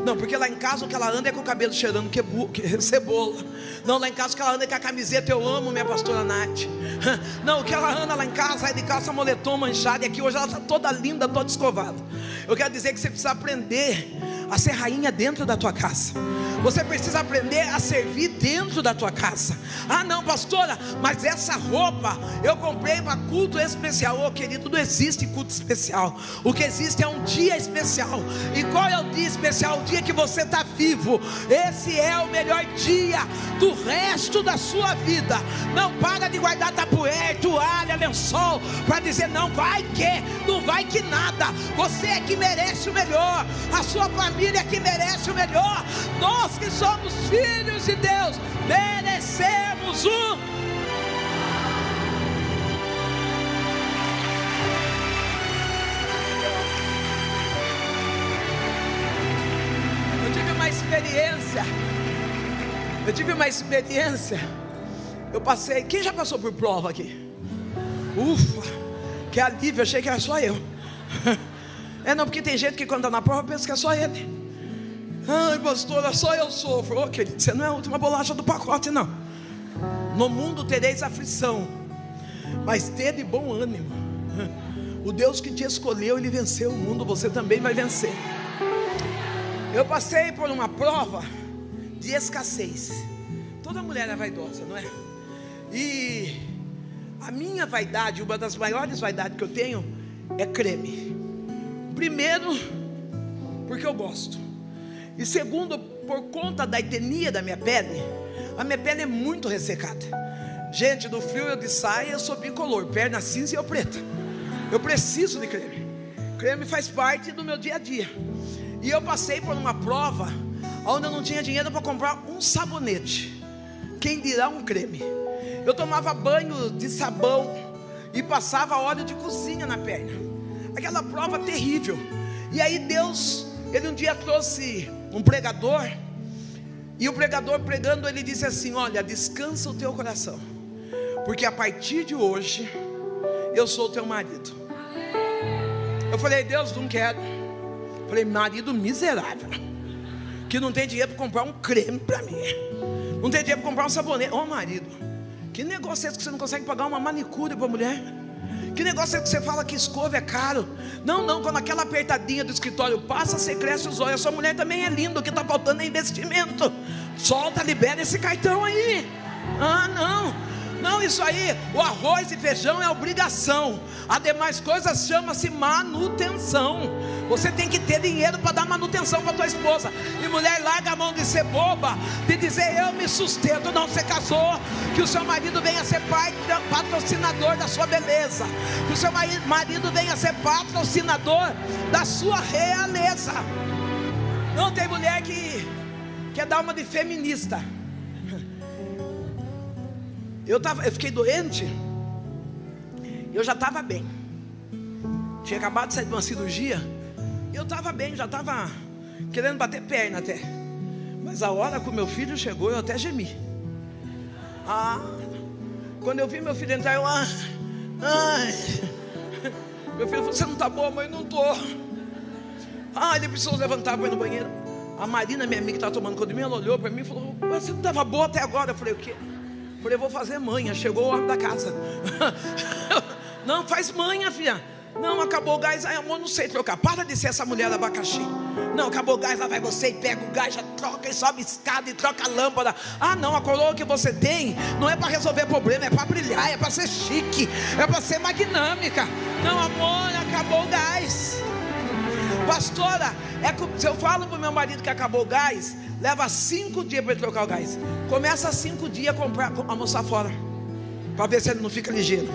Não, porque lá em casa o que ela anda é com o cabelo cheirando cebola. Não, lá em casa o que ela anda é com a camiseta eu amo minha pastora Nath. Não, o que ela anda lá em casa é de calça moletom manchada, e aqui hoje ela está toda linda, toda escovada. Eu quero dizer que você precisa aprender a ser rainha dentro da tua casa. Você precisa aprender a servir dentro da tua casa. Ah não, pastora, mas essa roupa eu comprei para culto especial. Oh querido, não existe culto especial. O que existe é um dia especial. E qual é o dia especial? O dia que você está vivo. Esse é o melhor dia do resto da sua vida. Não para de guardar tapuér, toalha, lençol, para dizer não vai que nada. Você é que merece o melhor. A sua família é que merece o melhor. Nós que somos filhos de Deus merecemos o Eu tive uma experiência. Eu passei. Quem já passou por prova aqui? Ufa, que alívio, achei que era só eu. É não, porque tem gente que quando está na prova pensa que é só ele. Ai pastora, só eu sofro. Ô querido, você não é a última bolacha do pacote não. No mundo tereis aflição, mas tede bom ânimo. O Deus que te escolheu, Ele venceu o mundo. Você também vai vencer. Eu passei por uma prova de escassez. Toda mulher é vaidosa, não é? E a minha vaidade, uma das maiores vaidades que eu tenho, é creme. Primeiro, porque eu gosto. E segundo, por conta da etnia da minha pele. A minha pele é muito ressecada. Gente, do frio eu de saia, eu sou bicolor, perna cinza e eu preta. Eu preciso de creme. Creme faz parte do meu dia a dia. E eu passei por uma prova onde eu não tinha dinheiro para comprar um sabonete, quem dirá um creme. Eu tomava banho de sabão e passava óleo de cozinha na perna. Aquela prova terrível. E aí Deus, Ele um dia trouxe um pregador. E o pregador pregando, ele disse assim: olha, descansa o teu coração, porque a partir de hoje eu sou o teu marido. Eu falei: Deus, não quero. Falei: marido miserável, que não tem dinheiro para comprar um creme para mim, não tem dinheiro para comprar um sabonete. Ô marido, que negócio é esse que você não consegue pagar uma manicure para mulher? Que negócio é que você fala que escova é caro? Não, quando aquela apertadinha do escritório passa, você cresce os olhos. A sua mulher também é linda, o que está faltando é investimento. Solta, libera esse cartão aí. Ah não, isso aí, o arroz e feijão é obrigação. As demais coisas chama-se manutenção. Você tem que ter dinheiro para dar manutenção para tua esposa. E mulher, larga a mão de ser boba, de dizer eu me sustento. Não, você casou, que o seu marido venha ser patrocinador da sua beleza, que o seu marido venha ser patrocinador da sua realeza. Não tem mulher que quer dar uma de feminista. Eu fiquei doente. Eu já estava bem. Tinha acabado de sair de uma cirurgia. Eu estava bem, já estava querendo bater perna até. Mas a hora que o meu filho chegou, eu até gemi. Quando eu vi meu filho entrar, meu filho falou: você não está boa, mãe? Não estou. Ele precisou levantar para ir no banheiro. A Marina, minha amiga que estava tomando conta de mim, ela olhou para mim e falou: você não estava boa até agora? Eu falei: o quê? Eu falei: vou fazer manha. Chegou o homem da casa. Não, faz manha, filha. Não, acabou o gás. Ai, amor, não sei trocar. Para de ser essa mulher abacaxi. Não, acabou o gás. Lá vai você e pega o gás, já troca e sobe escada e troca a lâmpada. Não, a coroa que você tem não é para resolver problema, é para brilhar, é para ser chique, é para ser magnâmica. Não, amor, acabou o gás. Pastora, se eu falo para o meu marido que acabou o gás, leva 5 dias para ele trocar o gás. Começa 5 dias a almoçar fora, para ver se ele não fica ligeiro.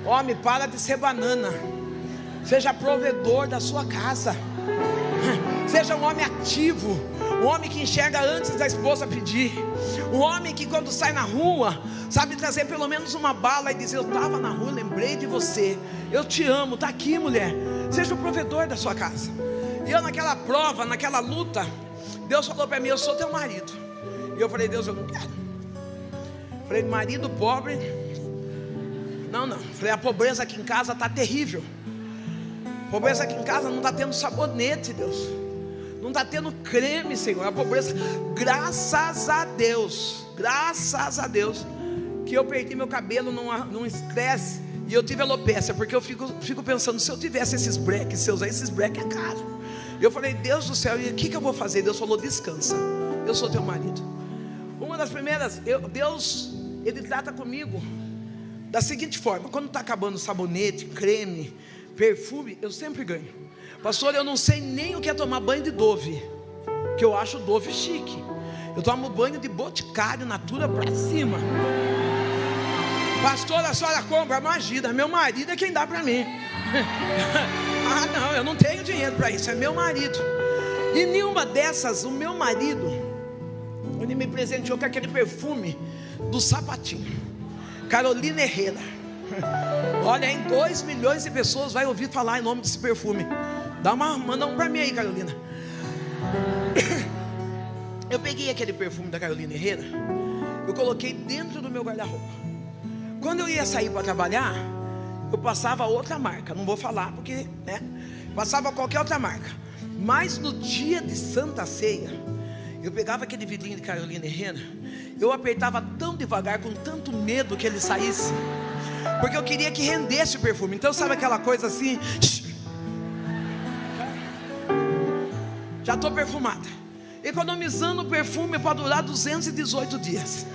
Homem, para de ser banana. Seja provedor da sua casa. Seja um homem ativo. Um homem que enxerga antes da esposa pedir. Um homem que quando sai na rua sabe trazer pelo menos uma bala e dizer: eu estava na rua, lembrei de você, eu te amo, está aqui, mulher. Seja o provedor da sua casa. E eu naquela prova, naquela luta, Deus falou para mim: eu sou teu marido. E eu falei: Deus, eu não quero. Falei: marido pobre, não. Falei: a pobreza aqui em casa está terrível. A pobreza aqui em casa não está tendo sabonete, Deus. Não está tendo creme, Senhor. A pobreza, graças a Deus, que eu perdi meu cabelo num estresse e eu tive alopecia. Porque eu fico pensando: se eu tivesse esses breques, se eu usar esses breques é caro. Eu falei, Deus do céu, e o que eu vou fazer? Deus falou, descansa, eu sou teu marido. Uma das primeiras, Deus, Ele trata comigo da seguinte forma: quando está acabando sabonete, creme, perfume, eu sempre ganho. Pastor, eu não sei nem o que é tomar banho de Dove, que eu acho Dove chique. Eu tomo banho de Boticário, Natura pra cima. Pastor, a senhora compra, imagina, meu marido é quem dá para mim. Ah não, eu não tenho dinheiro para isso, é meu marido. E nenhuma dessas, o meu marido, ele me presenteou com aquele perfume do Sapatinho, Carolina Herrera. Olha, em 2 milhões de pessoas vai ouvir falar em nome desse perfume. Manda um para mim aí, Carolina. Eu peguei aquele perfume da Carolina Herrera, eu coloquei dentro do meu guarda-roupa. Quando eu ia sair para trabalhar, eu passava outra marca, não vou falar porque, né? Passava qualquer outra marca. Mas no dia de Santa Ceia, eu pegava aquele vidrinho de Carolina Herrera, eu apertava tão devagar, com tanto medo que ele saísse, porque eu queria que rendesse o perfume. Então sabe aquela coisa assim, já estou perfumada, economizando o perfume para durar 218 dias.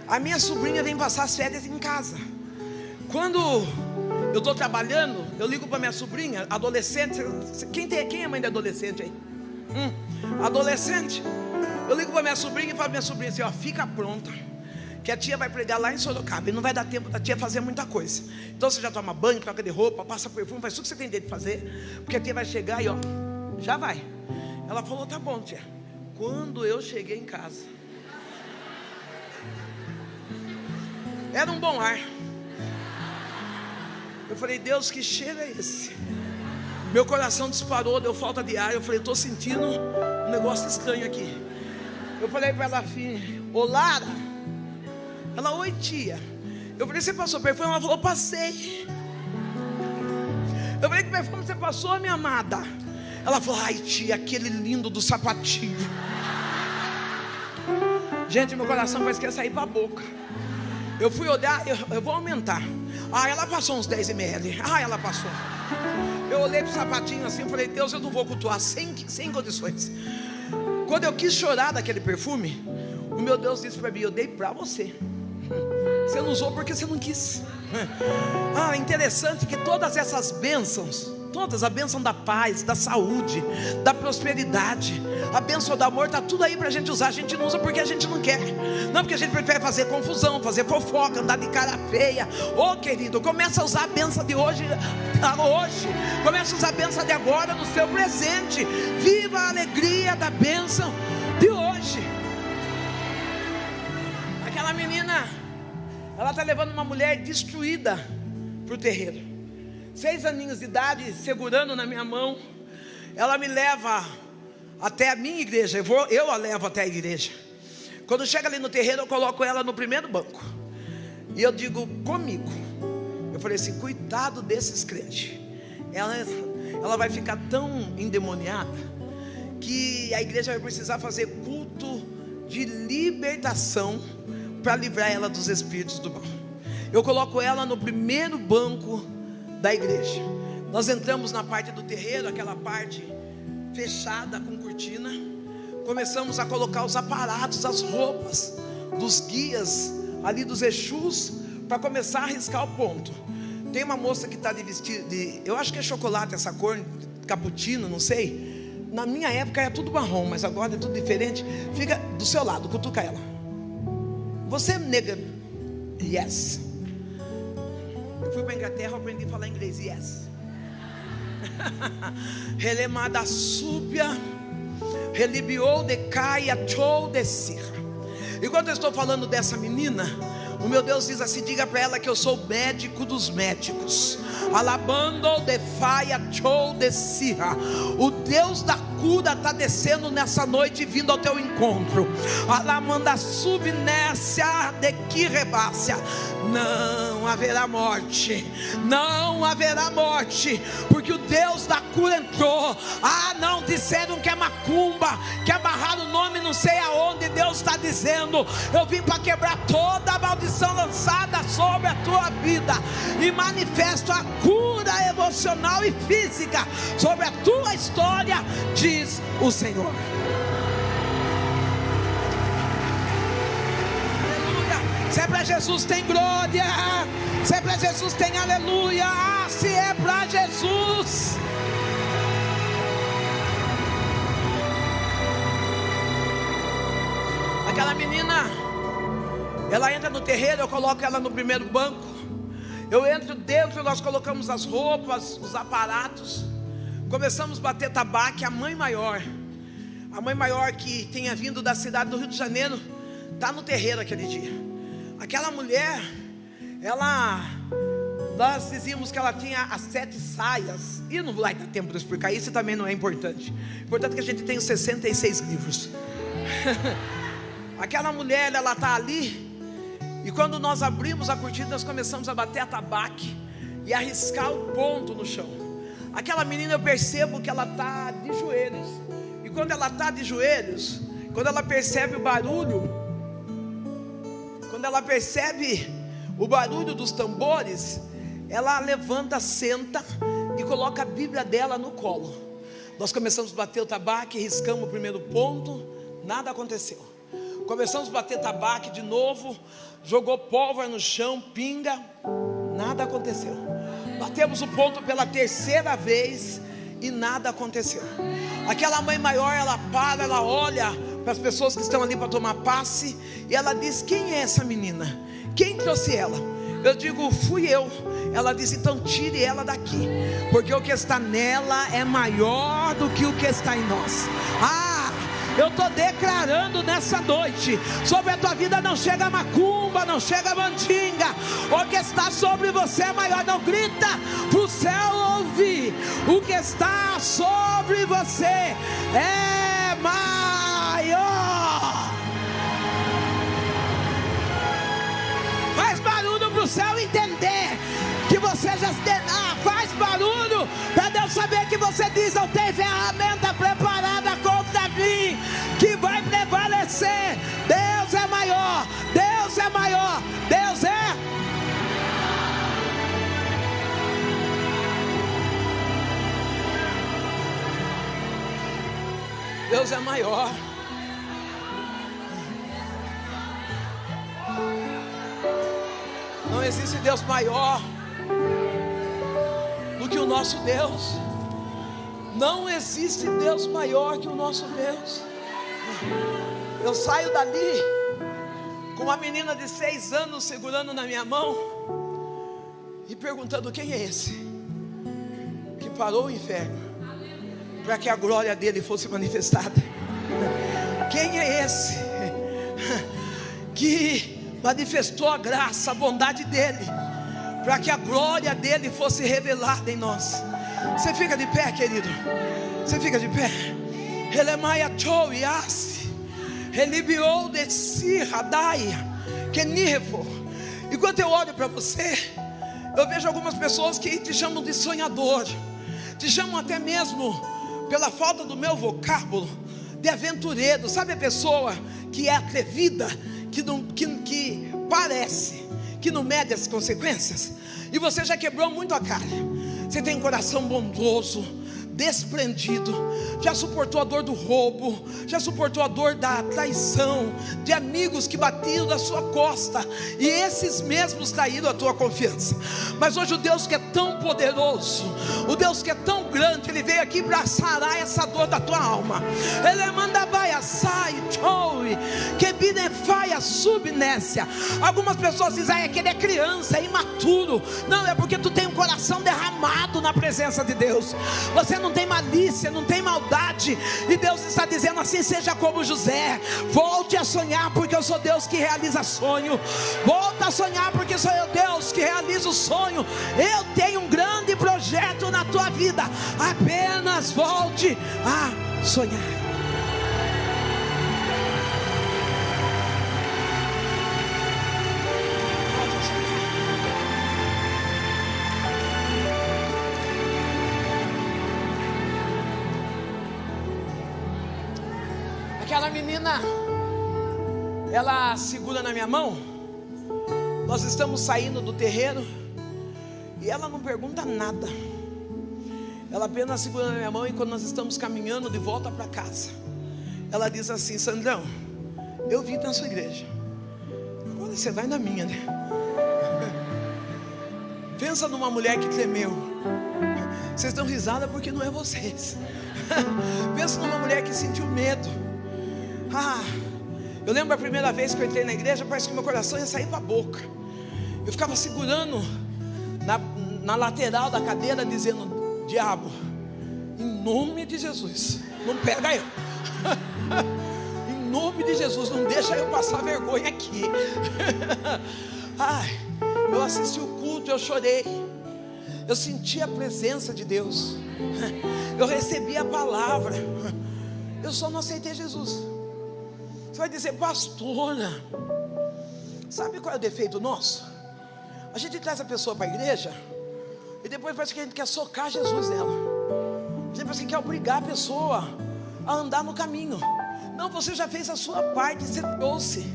A minha sobrinha vem passar as férias em casa. Quando eu estou trabalhando, eu ligo para minha sobrinha, adolescente. Quem é mãe de adolescente aí? Adolescente. Eu ligo para minha sobrinha e falo para minha sobrinha assim, ó, fica pronta, que a tia vai pregar lá em Sorocaba e não vai dar tempo da tia fazer muita coisa. Então você já toma banho, troca de roupa, passa perfume, faz tudo que você tem direito de fazer, porque a tia vai chegar e ó, já vai. Ela falou, tá bom, tia. Quando eu cheguei em casa, era um bom ar. Eu falei, Deus, que cheiro é esse? Meu coração disparou, deu falta de ar. Eu falei, estou sentindo um negócio estranho aqui. Eu falei para ela, filha, ô Lara. Ela, oi tia. Eu falei, você passou perfume? Ela falou, passei. Eu falei, que perfume você passou, minha amada? Ela falou, ai tia, aquele lindo do Sapatinho. Gente, meu coração parece que ia sair para a boca. Eu fui olhar, eu vou aumentar. Ah, ela passou uns 10 ml. Ah, ela passou. Eu olhei para o Sapatinho assim, falei, Deus, eu não vou cultuar sem condições. Quando eu quis chorar daquele perfume, o meu Deus disse para mim, eu dei para você. Você não usou porque você não quis. Ah, interessante que todas essas bênçãos, todas, a bênção da paz, da saúde, da prosperidade, a bênção do amor, está tudo aí para a gente usar. A gente não usa porque a gente não quer, não porque a gente prefere fazer confusão, fazer fofoca, andar de cara feia. Ô querido, começa a usar a bênção de hoje, começa a usar a bênção de agora no seu presente. Viva a alegria da bênção de hoje. Aquela menina, ela está levando uma mulher destruída para o terreiro, 6 aninhos de idade, segurando na minha mão. Ela me leva até a minha igreja. Eu a levo até a igreja. Quando chega ali no terreiro, eu coloco ela no primeiro banco e eu digo comigo. Eu falei assim, cuidado desses crentes. Ela vai ficar tão endemoniada que a igreja vai precisar fazer culto de libertação para livrar ela dos espíritos do mal. Eu coloco ela no primeiro banco da igreja. Nós entramos na parte do terreiro, aquela parte fechada com cortina. Começamos a colocar os aparatos, as roupas dos guias ali dos Exus, para começar a riscar o ponto. Tem uma moça que está de vestido de, eu acho que é chocolate essa cor, cappuccino, não sei. Na minha época era tudo marrom, mas agora é tudo diferente. Fica do seu lado, cutuca ela. Você nega? Yes. Eu fui para a Inglaterra, eu aprendi a falar inglês. Yes. Relemada súbia, relibiou de caia chou de sirra. Enquanto eu estou falando dessa menina, o meu Deus diz assim, diga para ela que eu sou o médico dos médicos. Alabando de faia chou de sirra. O Deus da cura está descendo nessa noite e vindo ao teu encontro. Alamanda subnécia de que rebácia. Não haverá morte, não haverá morte, porque o Deus da cura entrou. Ah, não, disseram que é macumba, que amarraram o nome não sei aonde. Deus está dizendo, eu vim para quebrar toda a maldição lançada sobre a tua vida, e manifesto a cura cura emocional e física sobre a tua história, diz o Senhor. Aleluia. Se é para Jesus, tem glória. Se é para Jesus, tem aleluia. Se é para Jesus. Aquela menina, ela entra no terreiro, eu coloco ela no primeiro banco. Eu entro dentro, nós colocamos as roupas, os aparatos. Começamos a bater tabaco. A mãe maior que tenha vindo da cidade do Rio de Janeiro, está no terreiro aquele dia. Aquela mulher, nós dizíamos que ela tinha as 7 saias. E não vai dar tempo de explicar isso, também não é importante. Importante é que a gente tem os 66 livros. Aquela mulher, ela está ali. E quando nós abrimos a cortina, nós começamos a bater a tabaque e a riscar o ponto no chão. Aquela menina, eu percebo que ela está de joelhos. E quando ela está de joelhos, quando ela percebe o barulho, dos tambores, ela levanta, senta e coloca a Bíblia dela no colo. Nós começamos a bater o tabaco e riscamos o primeiro ponto. Nada aconteceu. Começamos a bater tabaco de novo, jogou pólvora no chão, pinga, nada aconteceu. Batemos o ponto pela 3ª vez e nada aconteceu. Aquela mãe maior, ela para, ela olha para as pessoas que estão ali para tomar passe e ela diz: quem é essa menina? Quem trouxe ela? Eu digo: fui eu. Ela diz: então tire ela daqui, porque o que está nela é maior do que o que está em nós. Eu estou declarando nessa noite, sobre a tua vida não chega macumba, não chega mandinga. O que está sobre você é maior. Não grita para o céu ouvir. O que está sobre você é maior. Faz barulho para o céu entender que você já faz barulho para Deus saber que você diz: não tem ferramenta preparada contra mim que vai prevalecer. Deus é maior, Deus é maior, Deus é. Deus é maior. Não existe Deus maior do que o nosso Deus. Não existe Deus maior que o nosso Deus. Eu saio dali com uma menina de 6 anos segurando na minha mão e perguntando: quem é esse que parou o inferno para que a glória dele fosse manifestada? Quem é esse que manifestou a graça, a bondade dele, para que a glória dele fosse revelada em nós? Você fica de pé, querido. Você fica de pé. Elemaia chou yasi, elibiou desi radaia, kenirvo. Enquanto eu olho para você, eu vejo algumas pessoas que te chamam de sonhador, te chamam até mesmo, pela falta do meu vocábulo, de aventureiro. Sabe a pessoa que é atrevida, que parece que não mede as consequências? E você já quebrou muito a cara. Você tem um coração bondoso, desprendido, já suportou a dor do roubo, já suportou a dor da traição, de amigos que batiam na sua costa, e esses mesmos traíram a tua confiança. Mas hoje o Deus que é tão poderoso, o Deus que é tão grande, Ele veio aqui para sarar essa dor da tua alma. Ele manda baia, sai, choui, que binefaia, subnécia. Algumas pessoas dizem: é que ele é criança, é imaturo. Não, é porque tu tem um coração derramado na presença de Deus. Você não tem malícia, não tem maldade, e Deus está dizendo assim: seja como José, volte a sonhar, porque eu sou Deus que realiza sonho. Volta a sonhar, porque sou eu Deus que realiza o sonho. Eu tenho um grande projeto na tua vida, apenas volte a sonhar. Aquela menina, ela segura na minha mão. Nós estamos saindo do terreiro E ela não pergunta nada. Ela apenas segura na minha mão, e quando nós estamos caminhando de volta para casa, ela diz assim: Sandrão, eu vim na sua igreja, agora você vai na minha, né? Pensa numa mulher que tremeu. Vocês dão risada porque não é vocês. Pensa numa mulher que sentiu medo. Eu lembro a primeira vez que eu entrei na igreja, parece que meu coração ia sair para a boca. Eu ficava segurando na lateral da cadeira, dizendo: diabo, em nome de Jesus, não pega eu. Em nome de Jesus, não deixa eu passar vergonha aqui. Eu assisti o culto, eu chorei. Eu senti a presença de Deus. Eu recebi a palavra. Eu só não aceitei Jesus. Você vai dizer: pastora, sabe qual é o defeito nosso? A gente traz a pessoa para a igreja e depois parece que a gente quer socar Jesus nela. Depois que quer obrigar a pessoa a andar no caminho. Não, você já fez a sua parte, você trouxe.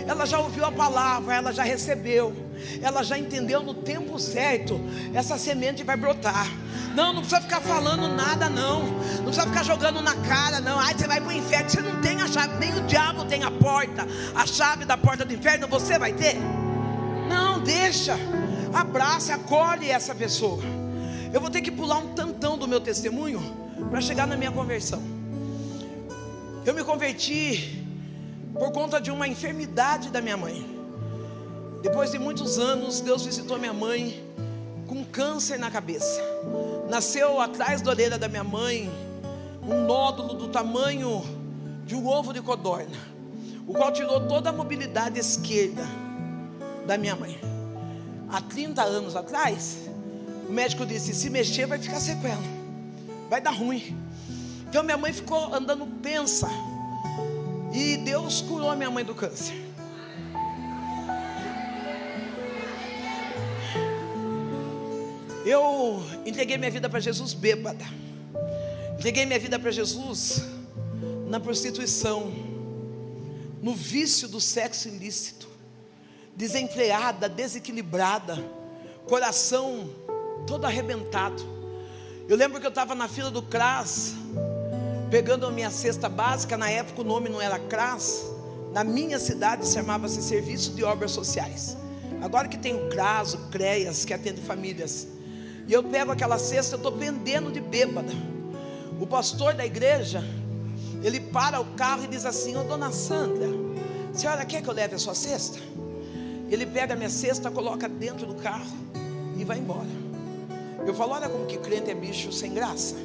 Ela já ouviu a palavra, ela já recebeu, ela já entendeu no tempo certo. Essa semente vai brotar. Não precisa ficar falando nada, não precisa ficar jogando na cara, não. Você vai para o inferno, você não tem a chave, nem o diabo tem a porta, a chave da porta do inferno, você vai ter? Não, deixa, abraça, acolhe essa pessoa. Eu vou ter que pular um tantão do meu testemunho para chegar na minha conversão. Eu me converti por conta de uma enfermidade da minha mãe. Depois de muitos anos, Deus visitou minha mãe com câncer na cabeça. Nasceu atrás da orelha da minha mãe um nódulo do tamanho de um ovo de codorna, o qual tirou toda a mobilidade esquerda da minha mãe. Há 30 anos atrás, o médico disse: se mexer vai ficar sequela, vai dar ruim. Então minha mãe ficou andando pensa, e Deus curou a minha mãe do câncer. Eu entreguei minha vida para Jesus bêbada. Entreguei minha vida para Jesus na prostituição, no vício do sexo ilícito, desenfreada, desequilibrada, coração todo arrebentado. Eu lembro que eu estava na fila do CRAS, pegando a minha cesta básica. Na época o nome não era CRAS, na minha cidade chamava-se Serviço de Obras Sociais. Agora que tem o CRAS, o CREAS, que atende famílias. E eu pego aquela cesta, eu estou pendendo de bêbada. O pastor da igreja, ele para o carro e diz assim: ô dona Sandra, a senhora quer que eu leve a sua cesta? Ele pega a minha cesta, coloca dentro do carro e vai embora. Eu falo: olha como que crente é bicho sem graça.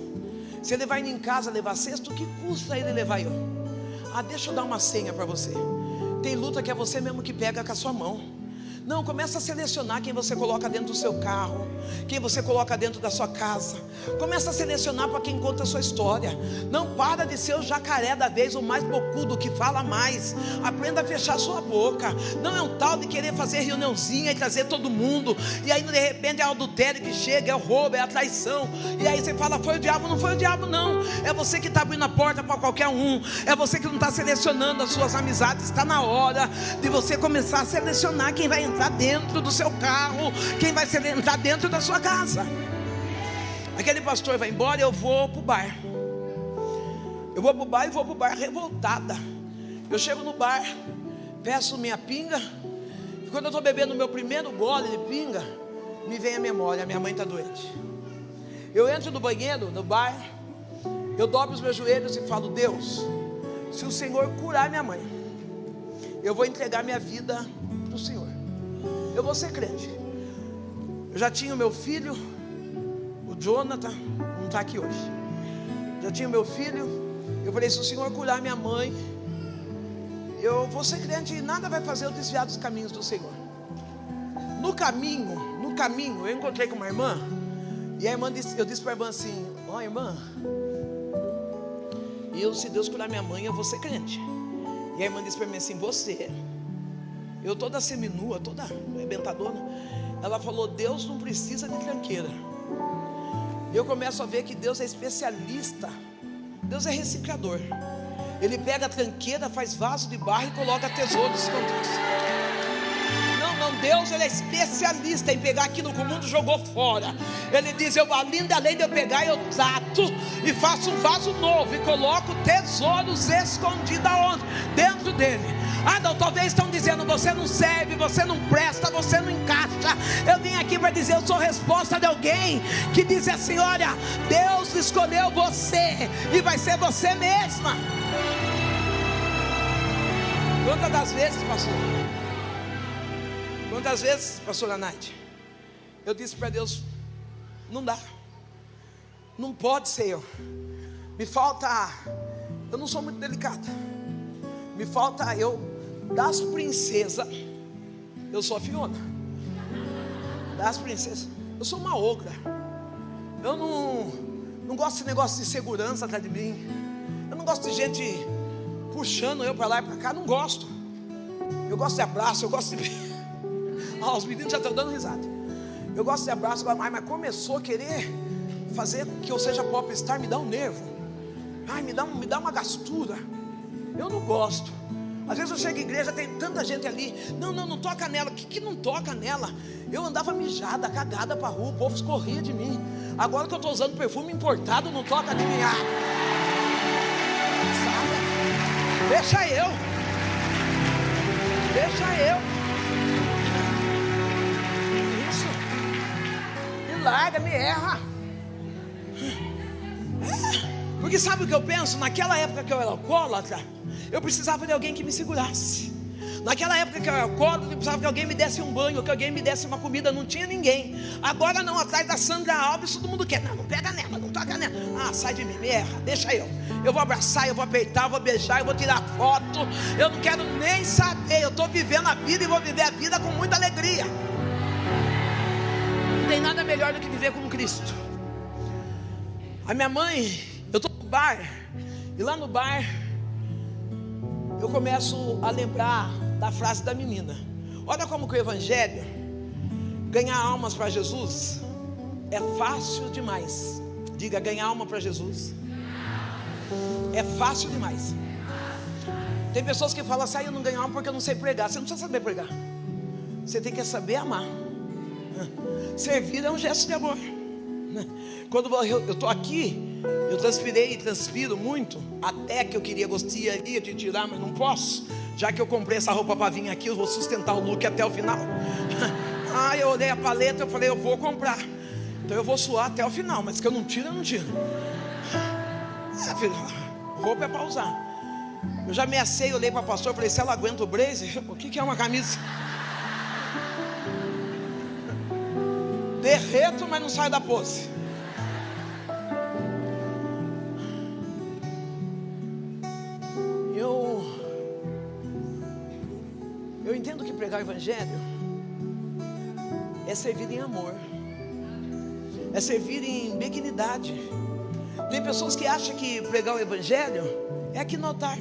Se ele vai em casa levar cesta, o que custa ele levar eu? Deixa eu dar uma senha para você. Tem luta que é você mesmo que pega com a sua mão. Não, começa a selecionar quem você coloca dentro do seu carro, quem você coloca dentro da sua casa. Começa a selecionar para quem conta a sua história. Não para de ser o jacaré da vez, o mais bocudo, que fala mais. Aprenda a fechar a sua boca. Não é um tal de querer fazer reuniãozinha e trazer todo mundo, e aí de repente é o adultério que chega, é o roubo, é a traição. E aí você fala: foi o diabo. Não foi o diabo, não. É você que está abrindo a porta para qualquer um. É você que não está selecionando as suas amizades. Está na hora de você começar a selecionar quem vai entrar dentro do seu carro, quem vai entrar dentro da sua casa. Aquele pastor vai embora, eu vou para o bar. Eu vou para o bar e vou para o bar revoltada. Eu chego no bar, peço minha pinga, e quando eu estou bebendo meu primeiro gole de pinga, me vem a memória: minha mãe está doente. Eu entro no banheiro, no bar, eu dobro os meus joelhos e falo: Deus, se o Senhor curar minha mãe, eu vou entregar minha vida para o Senhor. Eu vou ser crente. Eu já tinha o meu filho, o Jonathan, não está aqui hoje. Já tinha o meu filho. Eu falei: se o Senhor curar minha mãe, eu vou ser crente, e nada vai fazer eu desviar dos caminhos do Senhor. No caminho, eu encontrei com uma irmã, e a irmã disse, eu disse para a irmã assim: ó irmã, se Deus curar minha mãe, eu vou ser crente. E a irmã disse para mim assim: você? Eu toda seminua, toda arrebentadora. Ela falou: Deus não precisa de tranqueira. E eu começo a ver que Deus é especialista. Deus é reciclador. Ele pega a tranqueira, faz vaso de barro e coloca tesouros escondidos. Não Deus, Ele é especialista em pegar aquilo que o mundo jogou fora. Ele diz: eu alindo, além de eu pegar, eu trato e faço um vaso novo e coloco tesouros escondidos aonde? Dentro dele. Ah, não, talvez estão dizendo: você não serve, você não presta, você não encaixa. Eu vim aqui para dizer: eu sou resposta de alguém que diz assim: olha, Deus escolheu você e vai ser você mesma. Quantas das vezes, pastor? Quantas vezes, pastora Nath, eu disse para Deus: não dá, não pode ser eu. Me falta, eu não sou muito delicada. Me falta eu, das princesas, eu sou a Fiona. Das princesas, eu sou uma ogra. Eu não gosto desse negócio de segurança atrás de mim. Eu não gosto de gente puxando eu para lá e para cá, não gosto. Eu gosto de abraço, eu gosto de... os meninos já estão dando risada. Eu gosto de abraço, mas começou a querer fazer que eu seja popstar, me dá um nervo. Ai, me dá uma gastura. Eu não gosto. Às vezes eu chego em igreja, tem tanta gente ali. Não toca nela. O que não toca nela? Eu andava mijada, cagada para a rua, o povo escorria de mim. Agora que eu estou usando perfume importado, não toca de mim. Deixa eu. Isso. Me larga, me erra. Porque sabe o que eu penso? Naquela época que eu era alcoólatra, eu precisava de alguém que me segurasse. Naquela época que eu era alcoólatra, eu precisava que alguém me desse um banho, que alguém me desse uma comida. Não tinha ninguém. Agora não, atrás da Sandra Alves todo mundo quer. Não pega nela, não toca nela. Ah, sai de mim, me erra, deixa eu. Eu vou abraçar, eu vou apertar, eu vou beijar, eu vou tirar foto. Eu não quero nem saber. Eu estou vivendo a vida e vou viver a vida com muita alegria. Não tem nada melhor do que viver com Cristo. A minha mãe, eu estou no bar, e lá no bar eu começo a lembrar da frase da menina. Olha como que o evangelho, ganhar almas para Jesus, é fácil demais. Diga: ganhar alma para Jesus é fácil demais. Tem pessoas que falam assim: eu não ganho alma porque eu não sei pregar. Você não precisa saber pregar, você tem que saber amar. Servir é um gesto de amor. Quando eu estou aqui, eu transpirei e transpiro muito. Até que eu gostaria de tirar, mas não posso. Já que eu comprei essa roupa para vir aqui, eu vou sustentar o look até o final. Eu olhei a paleta, eu falei: eu vou comprar. Então eu vou suar até o final. Mas que eu não tiro, eu não tiro. Filho, roupa é para usar. Eu já me assei, olhei para a pastora, falei: se ela aguenta o blazer, o que é uma camisa? Derreto, mas não sai da pose. Eu entendo que pregar o evangelho é servir em amor, é servir em benignidade. Tem pessoas que acham que pregar o evangelho é aquinotar.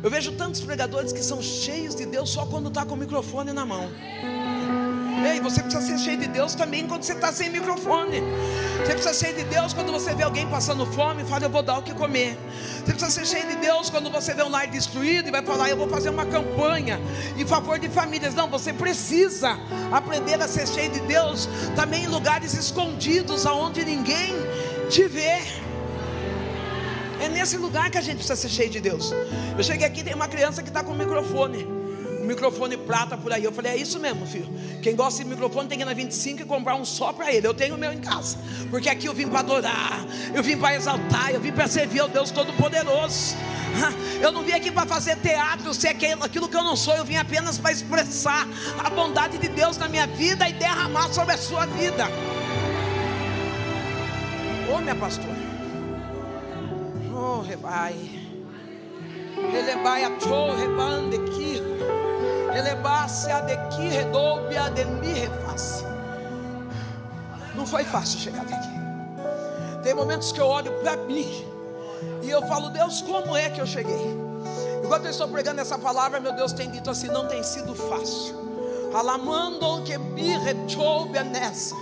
Eu vejo tantos pregadores que são cheios de Deus só quando está com o microfone na mão. Ei, você precisa ser cheio de Deus também quando você está sem microfone. Você precisa ser cheio de Deus quando você vê alguém passando fome e fala: eu vou dar o que comer. Você precisa ser cheio de Deus quando você vê um lar destruído e vai falar: eu vou fazer uma campanha em favor de famílias. Não, você precisa aprender a ser cheio de Deus também em lugares escondidos, aonde ninguém te vê. É nesse lugar que a gente precisa ser cheio de Deus. Eu cheguei aqui, tem uma criança que está com o microfone prata por aí. Eu falei: é isso mesmo, filho. Quem gosta de microfone tem que ir na 25 e comprar um só para ele. Eu tenho o meu em casa, porque aqui eu vim para adorar, eu vim para exaltar, eu vim para servir ao Deus Todo-Poderoso. Eu não vim aqui para fazer teatro, ser aquilo que eu não sou. Eu vim apenas para expressar a bondade de Deus na minha vida e derramar sobre a sua vida. Minha pastora, rebai, elebai a tro rebande aqui, elebasse a de aqui, redoube a de mi reface. Não foi fácil chegar até aqui. Tem momentos que eu olho para mim e eu falo: Deus, como é que eu cheguei? Enquanto eu estou pregando essa palavra, meu Deus tem dito assim: não tem sido fácil. Alamando que me rechoube nessa.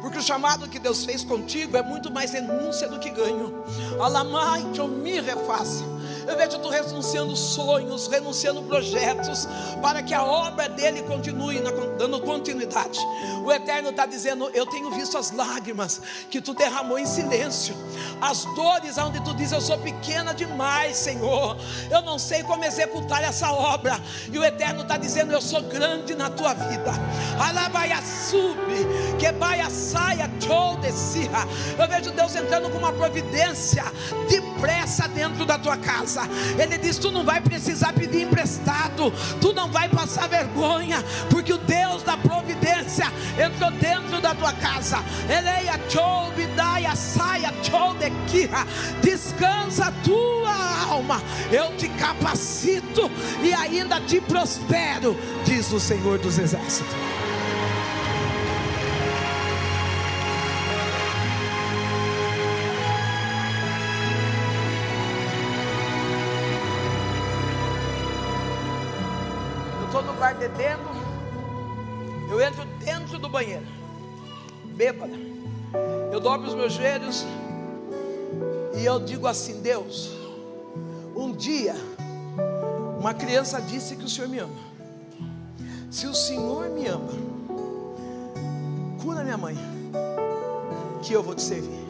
Porque o chamado que Deus fez contigo é muito mais renúncia do que ganho. Alamai que eu me refaça. Eu vejo tu renunciando sonhos, renunciando projetos, para que a obra dele continue, dando continuidade. O Eterno está dizendo: eu tenho visto as lágrimas que tu derramou em silêncio, as dores onde tu diz: eu sou pequena demais, Senhor, eu não sei como executar essa obra. E o Eterno está dizendo: eu sou grande na tua vida. Eu vejo Deus entrando com uma providência depressa dentro da tua casa. Ele diz: tu não vai precisar pedir emprestado, tu não vai passar vergonha, porque o Deus da providência entrou dentro da tua casa. Descansa a tua alma, eu te capacito e ainda te prospero, diz o Senhor dos Exércitos. Eu estou no quarto bebendo, eu entro dentro do banheiro, bêbada, eu dobro os meus joelhos e eu digo assim: Deus, um dia uma criança disse que o Senhor me ama. Se o Senhor me ama, cura minha mãe, que eu vou te servir.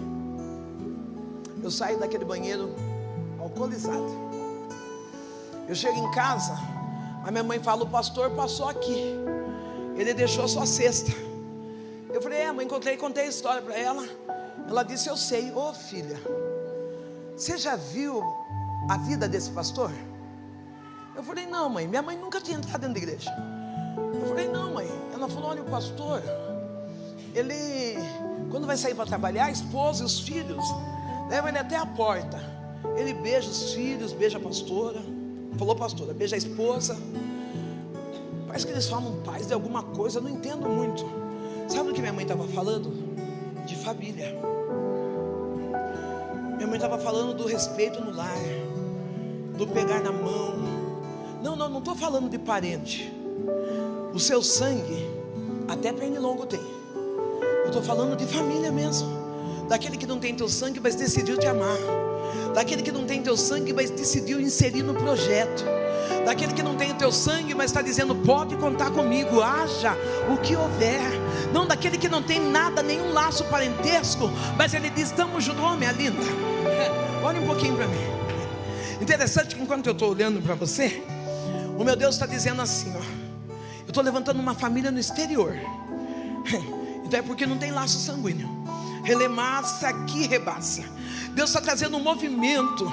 Eu saio daquele banheiro alcoolizado. Eu chego em casa, a minha mãe fala: o pastor passou aqui, ele deixou sua cesta. Eu falei: mãe, contei a história para ela. Ela disse: eu sei. Ô filha, você já viu a vida desse pastor? Eu falei: não, mãe, minha mãe nunca tinha entrado dentro da igreja. Eu falei: não, mãe. Ela falou: olha, o pastor, ele, quando vai sair para trabalhar, a esposa e os filhos levam ele até a porta. Ele beija os filhos, beija a pastora. Falou pastora, beija a esposa. Parece que eles falam paz de alguma coisa, eu não entendo muito. Sabe o que minha mãe estava falando? De família. Minha mãe estava falando do respeito no lar, do pegar na mão. Não estou falando de parente. O seu sangue, até pernilongo tem. Eu estou falando de família mesmo. Daquele que não tem teu sangue, mas decidiu te amar. Daquele que não tem teu sangue, mas decidiu inserir no projeto. Daquele que não tem o teu sangue, mas está dizendo: pode contar comigo, haja o que houver. Não daquele que não tem nada, nenhum laço parentesco, mas ele diz: estamos juntos. Oh, minha linda, olha um pouquinho para mim. Interessante que enquanto eu estou olhando para você, o meu Deus está dizendo assim: ó, eu estou levantando uma família no exterior. Então é porque não tem laço sanguíneo. Relemassa aqui, rebaça. Deus está trazendo um movimento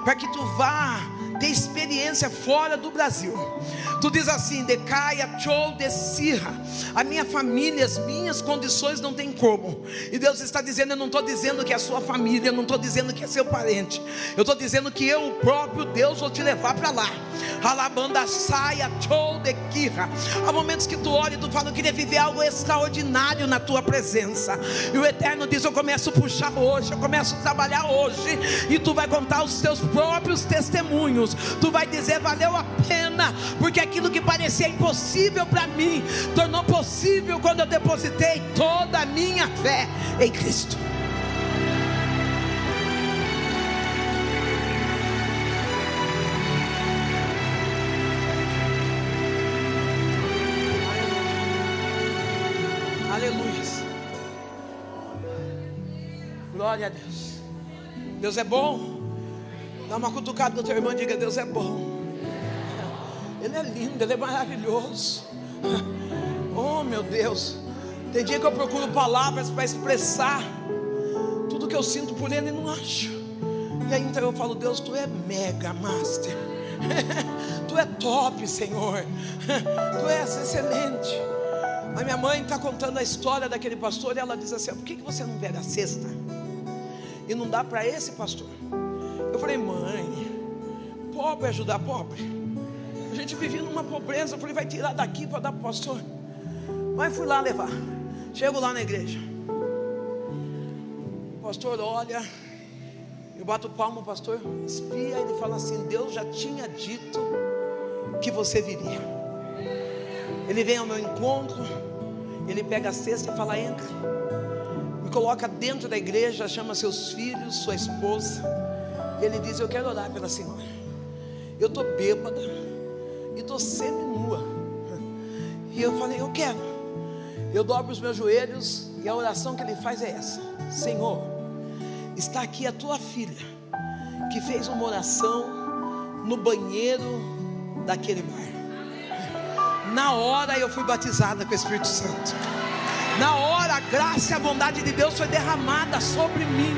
para que tu vá ter experiência fora do Brasil. Tu diz assim: decaia, tchou, descirra. A minha família, as minhas condições não tem como. E Deus está dizendo: eu não estou dizendo que é a sua família, eu não estou dizendo que é seu parente, eu estou dizendo que eu, o próprio Deus, vou te levar para lá. Alabanda saia, tchou, dequirra. Há momentos que tu olha e tu fala: eu queria viver algo extraordinário na tua presença. E o Eterno diz: eu começo a puxar hoje, eu começo a trabalhar hoje. E tu vai contar os teus próprios testemunhos. Tu vai dizer: valeu a pena, porque aquilo que parecia impossível para mim tornou possível quando eu depositei toda a minha fé em Cristo. Aleluia. Glória a Deus. Deus é bom. Dá uma cutucada no teu irmão e diga: Deus é bom. Ele é lindo, Ele é maravilhoso. Oh, meu Deus. Tem dia que eu procuro palavras para expressar tudo que eu sinto por Ele e não acho. E aí então eu falo: Deus, Tu é mega master. Tu é top, Senhor. Tu és excelente. A minha mãe está contando a história daquele pastor e ela diz assim: por que você não pega a cesta e não dá para esse pastor? Eu falei: mãe, pobre ajudar pobre. A gente vivia numa pobreza. Eu falei: vai tirar daqui para dar para o pastor. Mas fui lá levar. Chego lá na igreja, o pastor olha, eu bato palma, o pastor espia, ele fala assim: Deus já tinha dito que você viria. Ele vem ao meu encontro, ele pega a cesta e fala: entra. Me coloca dentro da igreja, chama seus filhos, sua esposa. Ele diz: eu quero orar pela senhora. eu estou bêbada e estou semi-nua. E eu falei, eu quero. Eu dobro os meus joelhos e a oração que ele faz é essa: Senhor, está aqui a tua filha, que fez uma oração no banheiro daquele mar. Na hora eu fui batizada com o Espírito Santo. Na hora a graça e a bondade de Deus foi derramada sobre mim,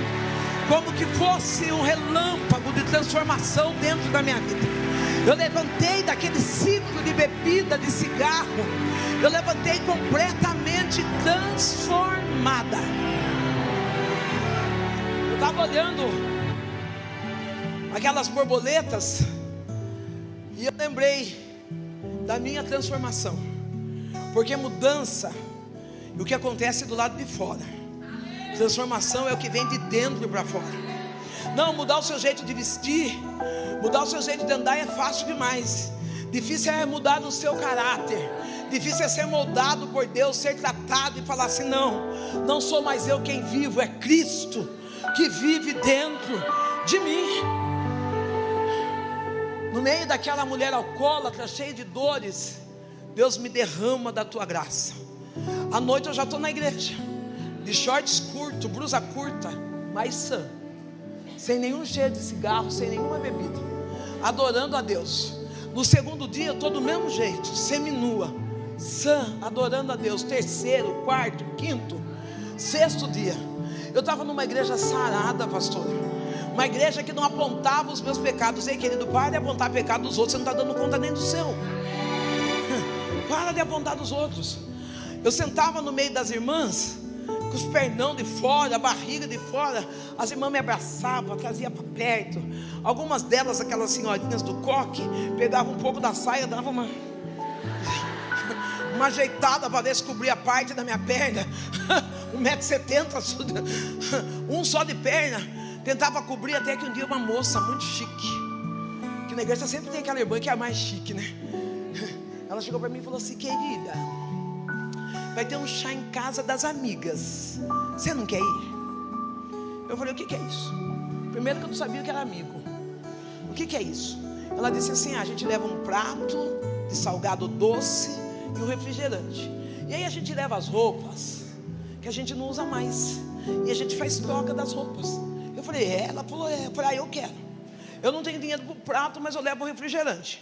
como que fosse um relâmpago de transformação dentro da minha vida. Eu levantei daquele ciclo de bebida, de cigarro. Eu levantei completamente transformada. Eu estava olhando aquelas borboletas e eu lembrei da minha transformação, porque mudança é o que acontece do lado de fora, transformação é o que vem de dentro para fora. Não, mudar o seu jeito de vestir, mudar o seu jeito de andar é fácil demais. Difícil é mudar o seu caráter. Difícil é ser moldado por Deus, ser tratado e falar assim: não sou mais eu quem vivo, é Cristo que vive dentro de mim. No meio daquela mulher alcoólatra, cheia de dores, Deus me derrama da tua graça. À noite eu já estou na igreja, de shorts curto, blusa curta, mas sã, sem nenhum cheiro de cigarro, sem nenhuma bebida, adorando a Deus. No segundo dia eu estou do mesmo jeito, seminua, sã, adorando a Deus. Terceiro, quarto, quinto, sexto dia, eu estava numa igreja sarada, pastora. Uma igreja que não apontava os meus pecados. Ei, querido, para de apontar pecado dos outros, você não está dando conta nem do seu. Para de apontar dos outros. Eu sentava no meio das irmãs, com os pernão de fora, a barriga de fora. As irmãs me abraçavam, traziam para perto. Algumas delas, aquelas senhorinhas do coque, pegavam um pouco da saia, davam uma ajeitada para descobrir a parte da minha perna. 1,70 m, um só de perna. Tentava cobrir, até que um dia uma moça muito chique, que na igreja sempre tem aquela irmã que é a mais chique, né? Ela chegou para mim e falou assim: querida, vai ter um chá em casa das amigas, você não quer ir? Eu falei: o que é isso? Primeiro que eu não sabia que era amigo. O que é isso? Ela disse assim: a gente leva um prato de salgado doce e um refrigerante, e aí a gente leva as roupas que a gente não usa mais, e a gente faz troca das roupas. Eu falei: ela falou: eu falei: eu quero. Eu não tenho dinheiro para o prato, mas eu levo o refrigerante.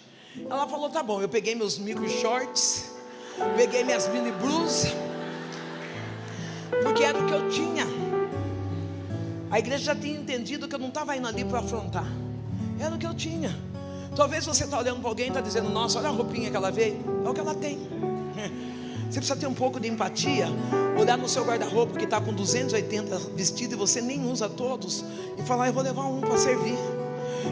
Ela falou: tá bom. Eu peguei meus micro shorts, peguei minhas mini blusas, porque era o que eu tinha. A igreja já tinha entendido que eu não estava indo ali para afrontar. Era o que eu tinha. Talvez você está olhando para alguém e está dizendo: nossa, olha a roupinha que ela veio. É o que ela tem. Você precisa ter um pouco de empatia, olhar no seu guarda-roupa que está com 280 vestidos e você nem usa todos, e falar: eu vou levar um para servir,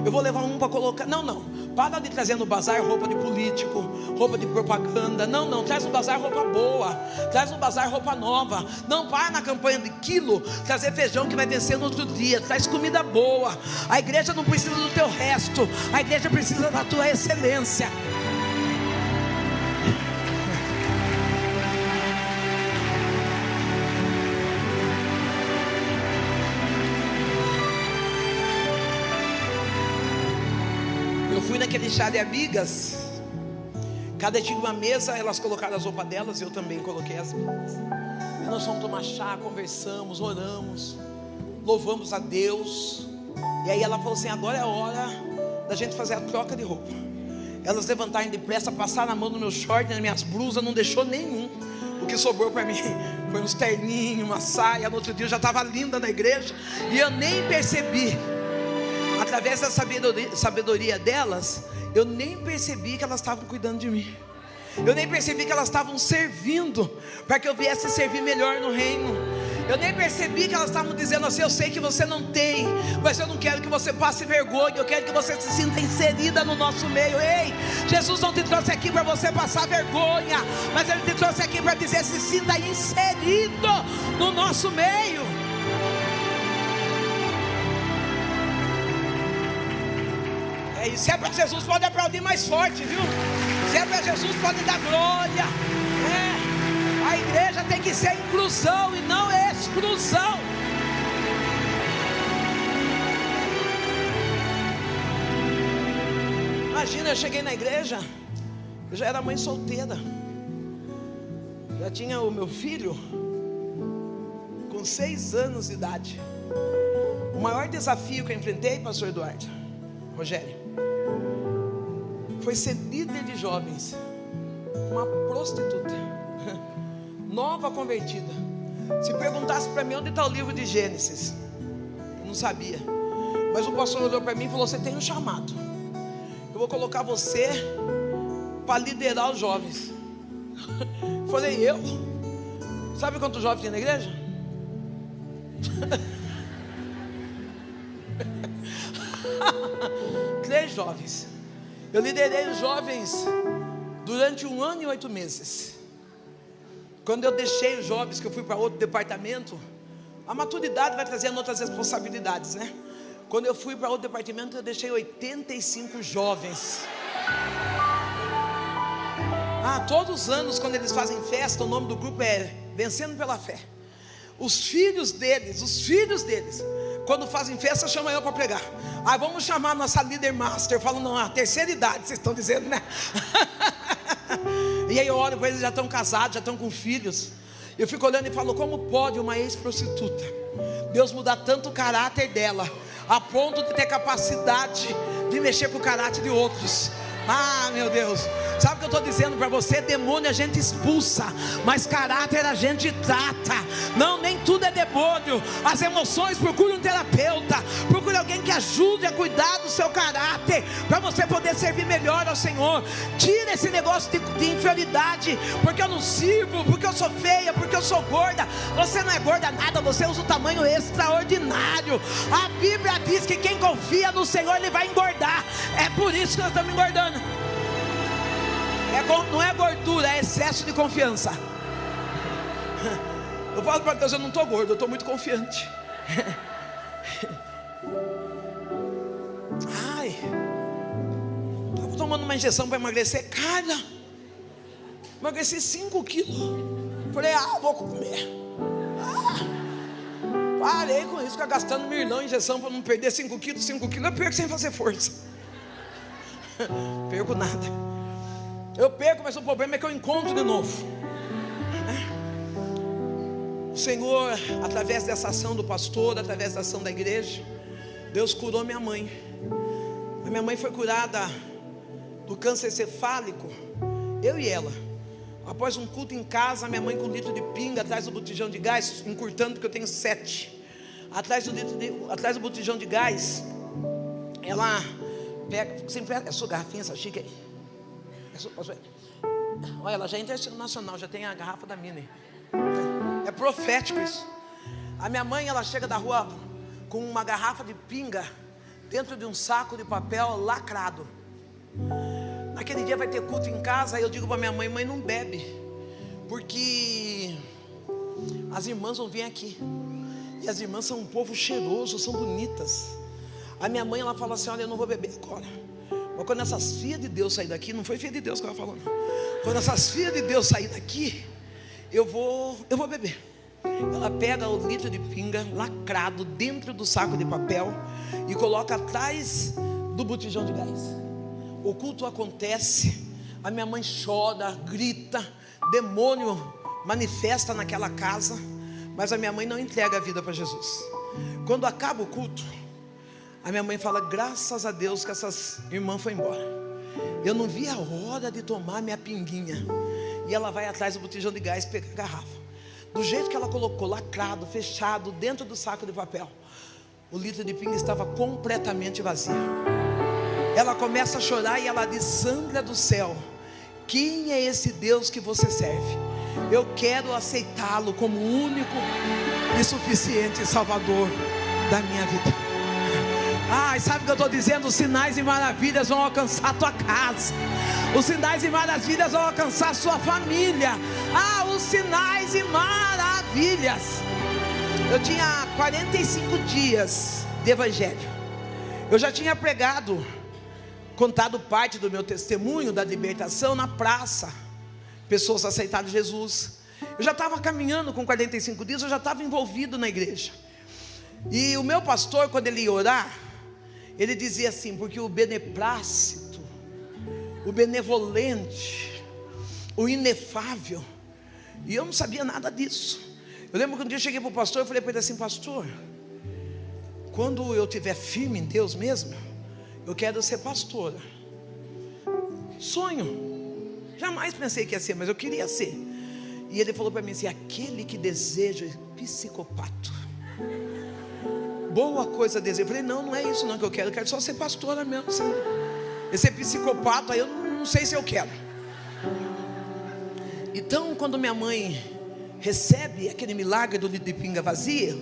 eu vou levar um para colocar. Não, para de trazer no bazar roupa de político, roupa de propaganda. Não, traz no bazar roupa boa, traz no bazar roupa nova. Não para na campanha de quilo trazer feijão que vai vencer no outro dia. Traz comida boa. A igreja não precisa do teu resto, a igreja precisa da tua excelência. Fui naquele chá de amigas, cada tinha uma mesa, elas colocaram as roupas delas, eu também coloquei as minhas. E nós fomos tomar chá, conversamos, oramos, louvamos a Deus. E aí ela falou assim: agora é a hora da gente fazer a troca de roupa. Elas levantaram depressa, passaram a mão no meu short, nas minhas blusas, não deixou nenhum. O que sobrou para mim foi uns terninhos, uma saia. No outro dia eu já estava linda na igreja e eu nem percebi. Através da sabedoria delas, eu nem percebi que elas estavam cuidando de mim. Eu nem percebi que elas estavam servindo para que eu viesse servir melhor no reino. Eu nem percebi que elas estavam dizendo assim: eu sei que você não tem, mas eu não quero que você passe vergonha, eu quero que você se sinta inserida no nosso meio. Ei, Jesus não te trouxe aqui para você passar vergonha, mas Ele te trouxe aqui para dizer: se sinta inserido no nosso meio. Se é para Jesus, pode aplaudir mais forte, viu? Se é para Jesus, pode dar glória. A igreja tem que ser inclusão e não exclusão. Imagina, eu cheguei na igreja, eu já era mãe solteira, já tinha o meu filho com 6 anos de idade. O maior desafio que eu enfrentei, pastor Eduardo, Rogério, foi ser líder de jovens, uma prostituta, nova convertida. Se perguntasse para mim onde está o livro de Gênesis, eu não sabia. Mas o pastor olhou para mim e falou: você tem um chamado, eu vou colocar você para liderar os jovens. Falei: eu? Sabe quantos jovens tinha na igreja? 3 jovens. Eu liderei os jovens durante 1 ano e 8 meses. Quando eu deixei os jovens, que eu fui para outro departamento, a maturidade vai trazendo outras responsabilidades, né? Quando eu fui para outro departamento, eu deixei 85 jovens. Todos os anos, quando eles fazem festa, o nome do grupo é Vencendo pela Fé. Os filhos deles, quando fazem festa, chamam eu para pregar. Vamos chamar a nossa líder master. Eu falo: não, a terceira idade, vocês estão dizendo, né? E aí eu olho para eles, já estão casados, já estão com filhos. Eu fico olhando e falo: como pode uma ex-prostituta, Deus mudar tanto o caráter dela, a ponto de ter capacidade de mexer com o caráter de outros? Meu Deus. Sabe o que eu estou dizendo para você? Demônio a gente expulsa, mas caráter a gente trata. Não, nem tudo é demônio. As emoções, procure um terapeuta, procure alguém que ajude a cuidar do seu caráter, para você poder servir melhor ao Senhor. Tira esse negócio de inferioridade, porque eu não sirvo, porque eu sou feia, porque eu sou gorda. Você não é gorda nada, você usa o tamanho extraordinário. A Bíblia diz que quem confia no Senhor, ele vai engordar. É por isso que nós estamos engordando. Não é gordura, é excesso de confiança. Eu falo para Deus: eu não estou gordo, eu estou muito confiante. Estava tomando uma injeção para emagrecer. Cara, emagreci 5 quilos. Falei: vou comer. Parei com isso, ficar gastando mirlão em injeção para não perder 5 quilos. 5 quilos eu perco sem fazer força. Perco nada. Eu perco, mas o problema é que eu encontro de novo. O Senhor, através dessa ação do pastor, através da ação da igreja, Deus curou minha mãe. A minha mãe foi curada do câncer cefálico, eu e ela. Após um culto em casa, minha mãe com 1 litro de pinga atrás do botijão de gás, encurtando porque eu tenho 7. Atrás do botijão de gás, ela pega, sempre é sua garrafinha, essa chique aí. Olha, ela já é internacional, já tem a garrafa da Mini. É profético isso. A minha mãe, ela chega da rua com uma garrafa de pinga dentro de um saco de papel lacrado. Naquele dia vai ter culto em casa. Aí eu digo para minha mãe: mãe, não bebe, porque as irmãs vão vir aqui, e as irmãs são um povo cheiroso, são bonitas. A minha mãe, ela fala assim: olha, eu não vou beber agora, mas quando essas filhas de Deus saírem daqui, não foi filha de Deus que ela falou, não. Quando essas filhas de Deus saírem daqui, eu vou beber. Ela pega o litro de pinga lacrado dentro do saco de papel e coloca atrás do botijão de gás. O culto acontece, a minha mãe chora, grita, demônio manifesta naquela casa, mas a minha mãe não entrega a vida para Jesus. Quando acaba o culto, a minha mãe fala: graças a Deus que essas irmãs foram embora. Eu não vi a hora de tomar minha pinguinha. E ela vai atrás do botijão de gás pegar a garrafa. Do jeito que ela colocou, lacrado, fechado, dentro do saco de papel, o litro de pinga estava completamente vazio. Ela começa a chorar e ela diz: Sandra do céu, quem é esse Deus que você serve? Eu quero aceitá-lo como o único e suficiente Salvador da minha vida. Sabe o que eu estou dizendo? Os sinais e maravilhas vão alcançar a tua casa. Os sinais e maravilhas vão alcançar a sua família. Os sinais e maravilhas. Eu tinha 45 dias de evangelho. Eu já tinha pregado, contado parte do meu testemunho da libertação na praça. Pessoas aceitaram Jesus. Eu já estava caminhando com 45 dias, eu já estava envolvido na igreja. E o meu pastor, quando ele ia orar, ele dizia assim: porque o beneplácito o benevolente, o inefável. E eu não sabia nada disso. Eu lembro que um dia eu cheguei para o pastor e falei para ele assim: pastor, quando eu estiver firme em Deus mesmo, eu quero ser pastora. Sonho. Jamais pensei que ia ser, mas eu queria ser. E ele falou para mim assim: aquele que deseja psicopata, boa coisa deseja. Eu falei: não é isso não que eu quero só ser pastora mesmo. Esse psicopata eu não sei se eu quero. Então, quando minha mãe recebe aquele milagre do litro de pinga vazia,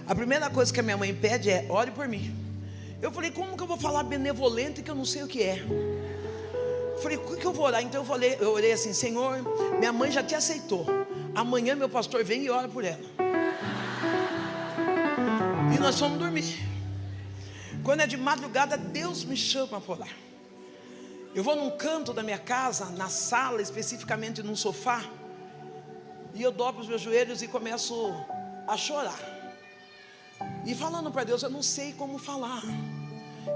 a primeira coisa que a minha mãe pede é: ore por mim. Eu falei: como que eu vou falar benevolente que eu não sei o que é? Eu falei: o que eu vou orar? Então eu orei assim: Senhor, minha mãe já te aceitou, amanhã meu pastor vem e ora por ela. E nós fomos dormir. Quando é de madrugada, Deus me chama para orar. Eu vou num canto da minha casa, na sala, especificamente num sofá, e eu dobro os meus joelhos e começo a chorar, e falando para Deus: eu não sei como falar,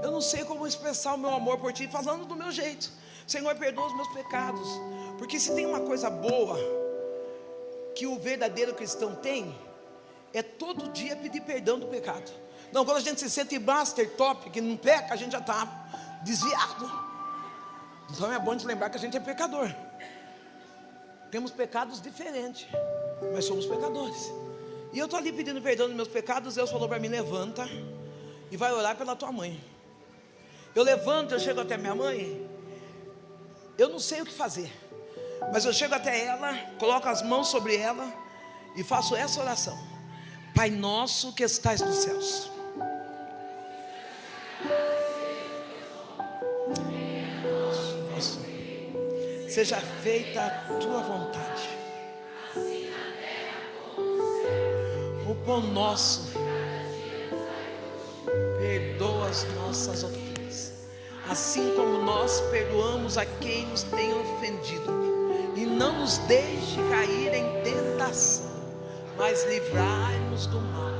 eu não sei como expressar o meu amor por Ti, falando do meu jeito. Senhor, perdoa os meus pecados, porque se tem uma coisa boa que o verdadeiro cristão tem, é todo dia pedir perdão do pecado. Não, quando a gente se sente master top, que não peca, a gente já está desviado. Então é bom de lembrar que a gente é pecador. Temos pecados diferentes, mas somos pecadores. E eu estou ali pedindo perdão dos meus pecados. Deus falou para mim: levanta e vai orar pela tua mãe. Eu levanto, eu chego até minha mãe. Eu não sei o que fazer, mas eu chego até ela, coloco as mãos sobre ela e faço essa oração: Pai nosso que estais nos céus, seja feita a tua vontade. O pão nosso, perdoa as nossas ofensas, assim como nós perdoamos a quem nos tem ofendido. E não nos deixe cair em tentação, mas livrai-nos do mal.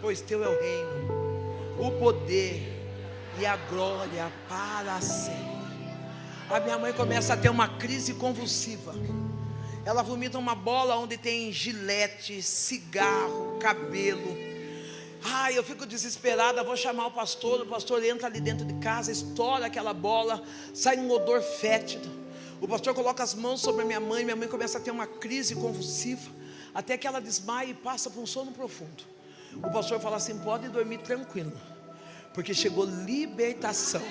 Pois teu é o reino, o poder e a glória para sempre. A minha mãe começa a ter uma crise convulsiva. Ela vomita uma bola onde tem gilete, cigarro, cabelo. Ai, eu fico desesperada, vou chamar o pastor entra ali dentro de casa, estoura aquela bola, sai um odor fétido. O pastor coloca as mãos sobre minha mãe começa a ter uma crise convulsiva, até que ela desmaia e passa por um sono profundo. O pastor fala assim: pode dormir tranquilo, porque chegou libertação.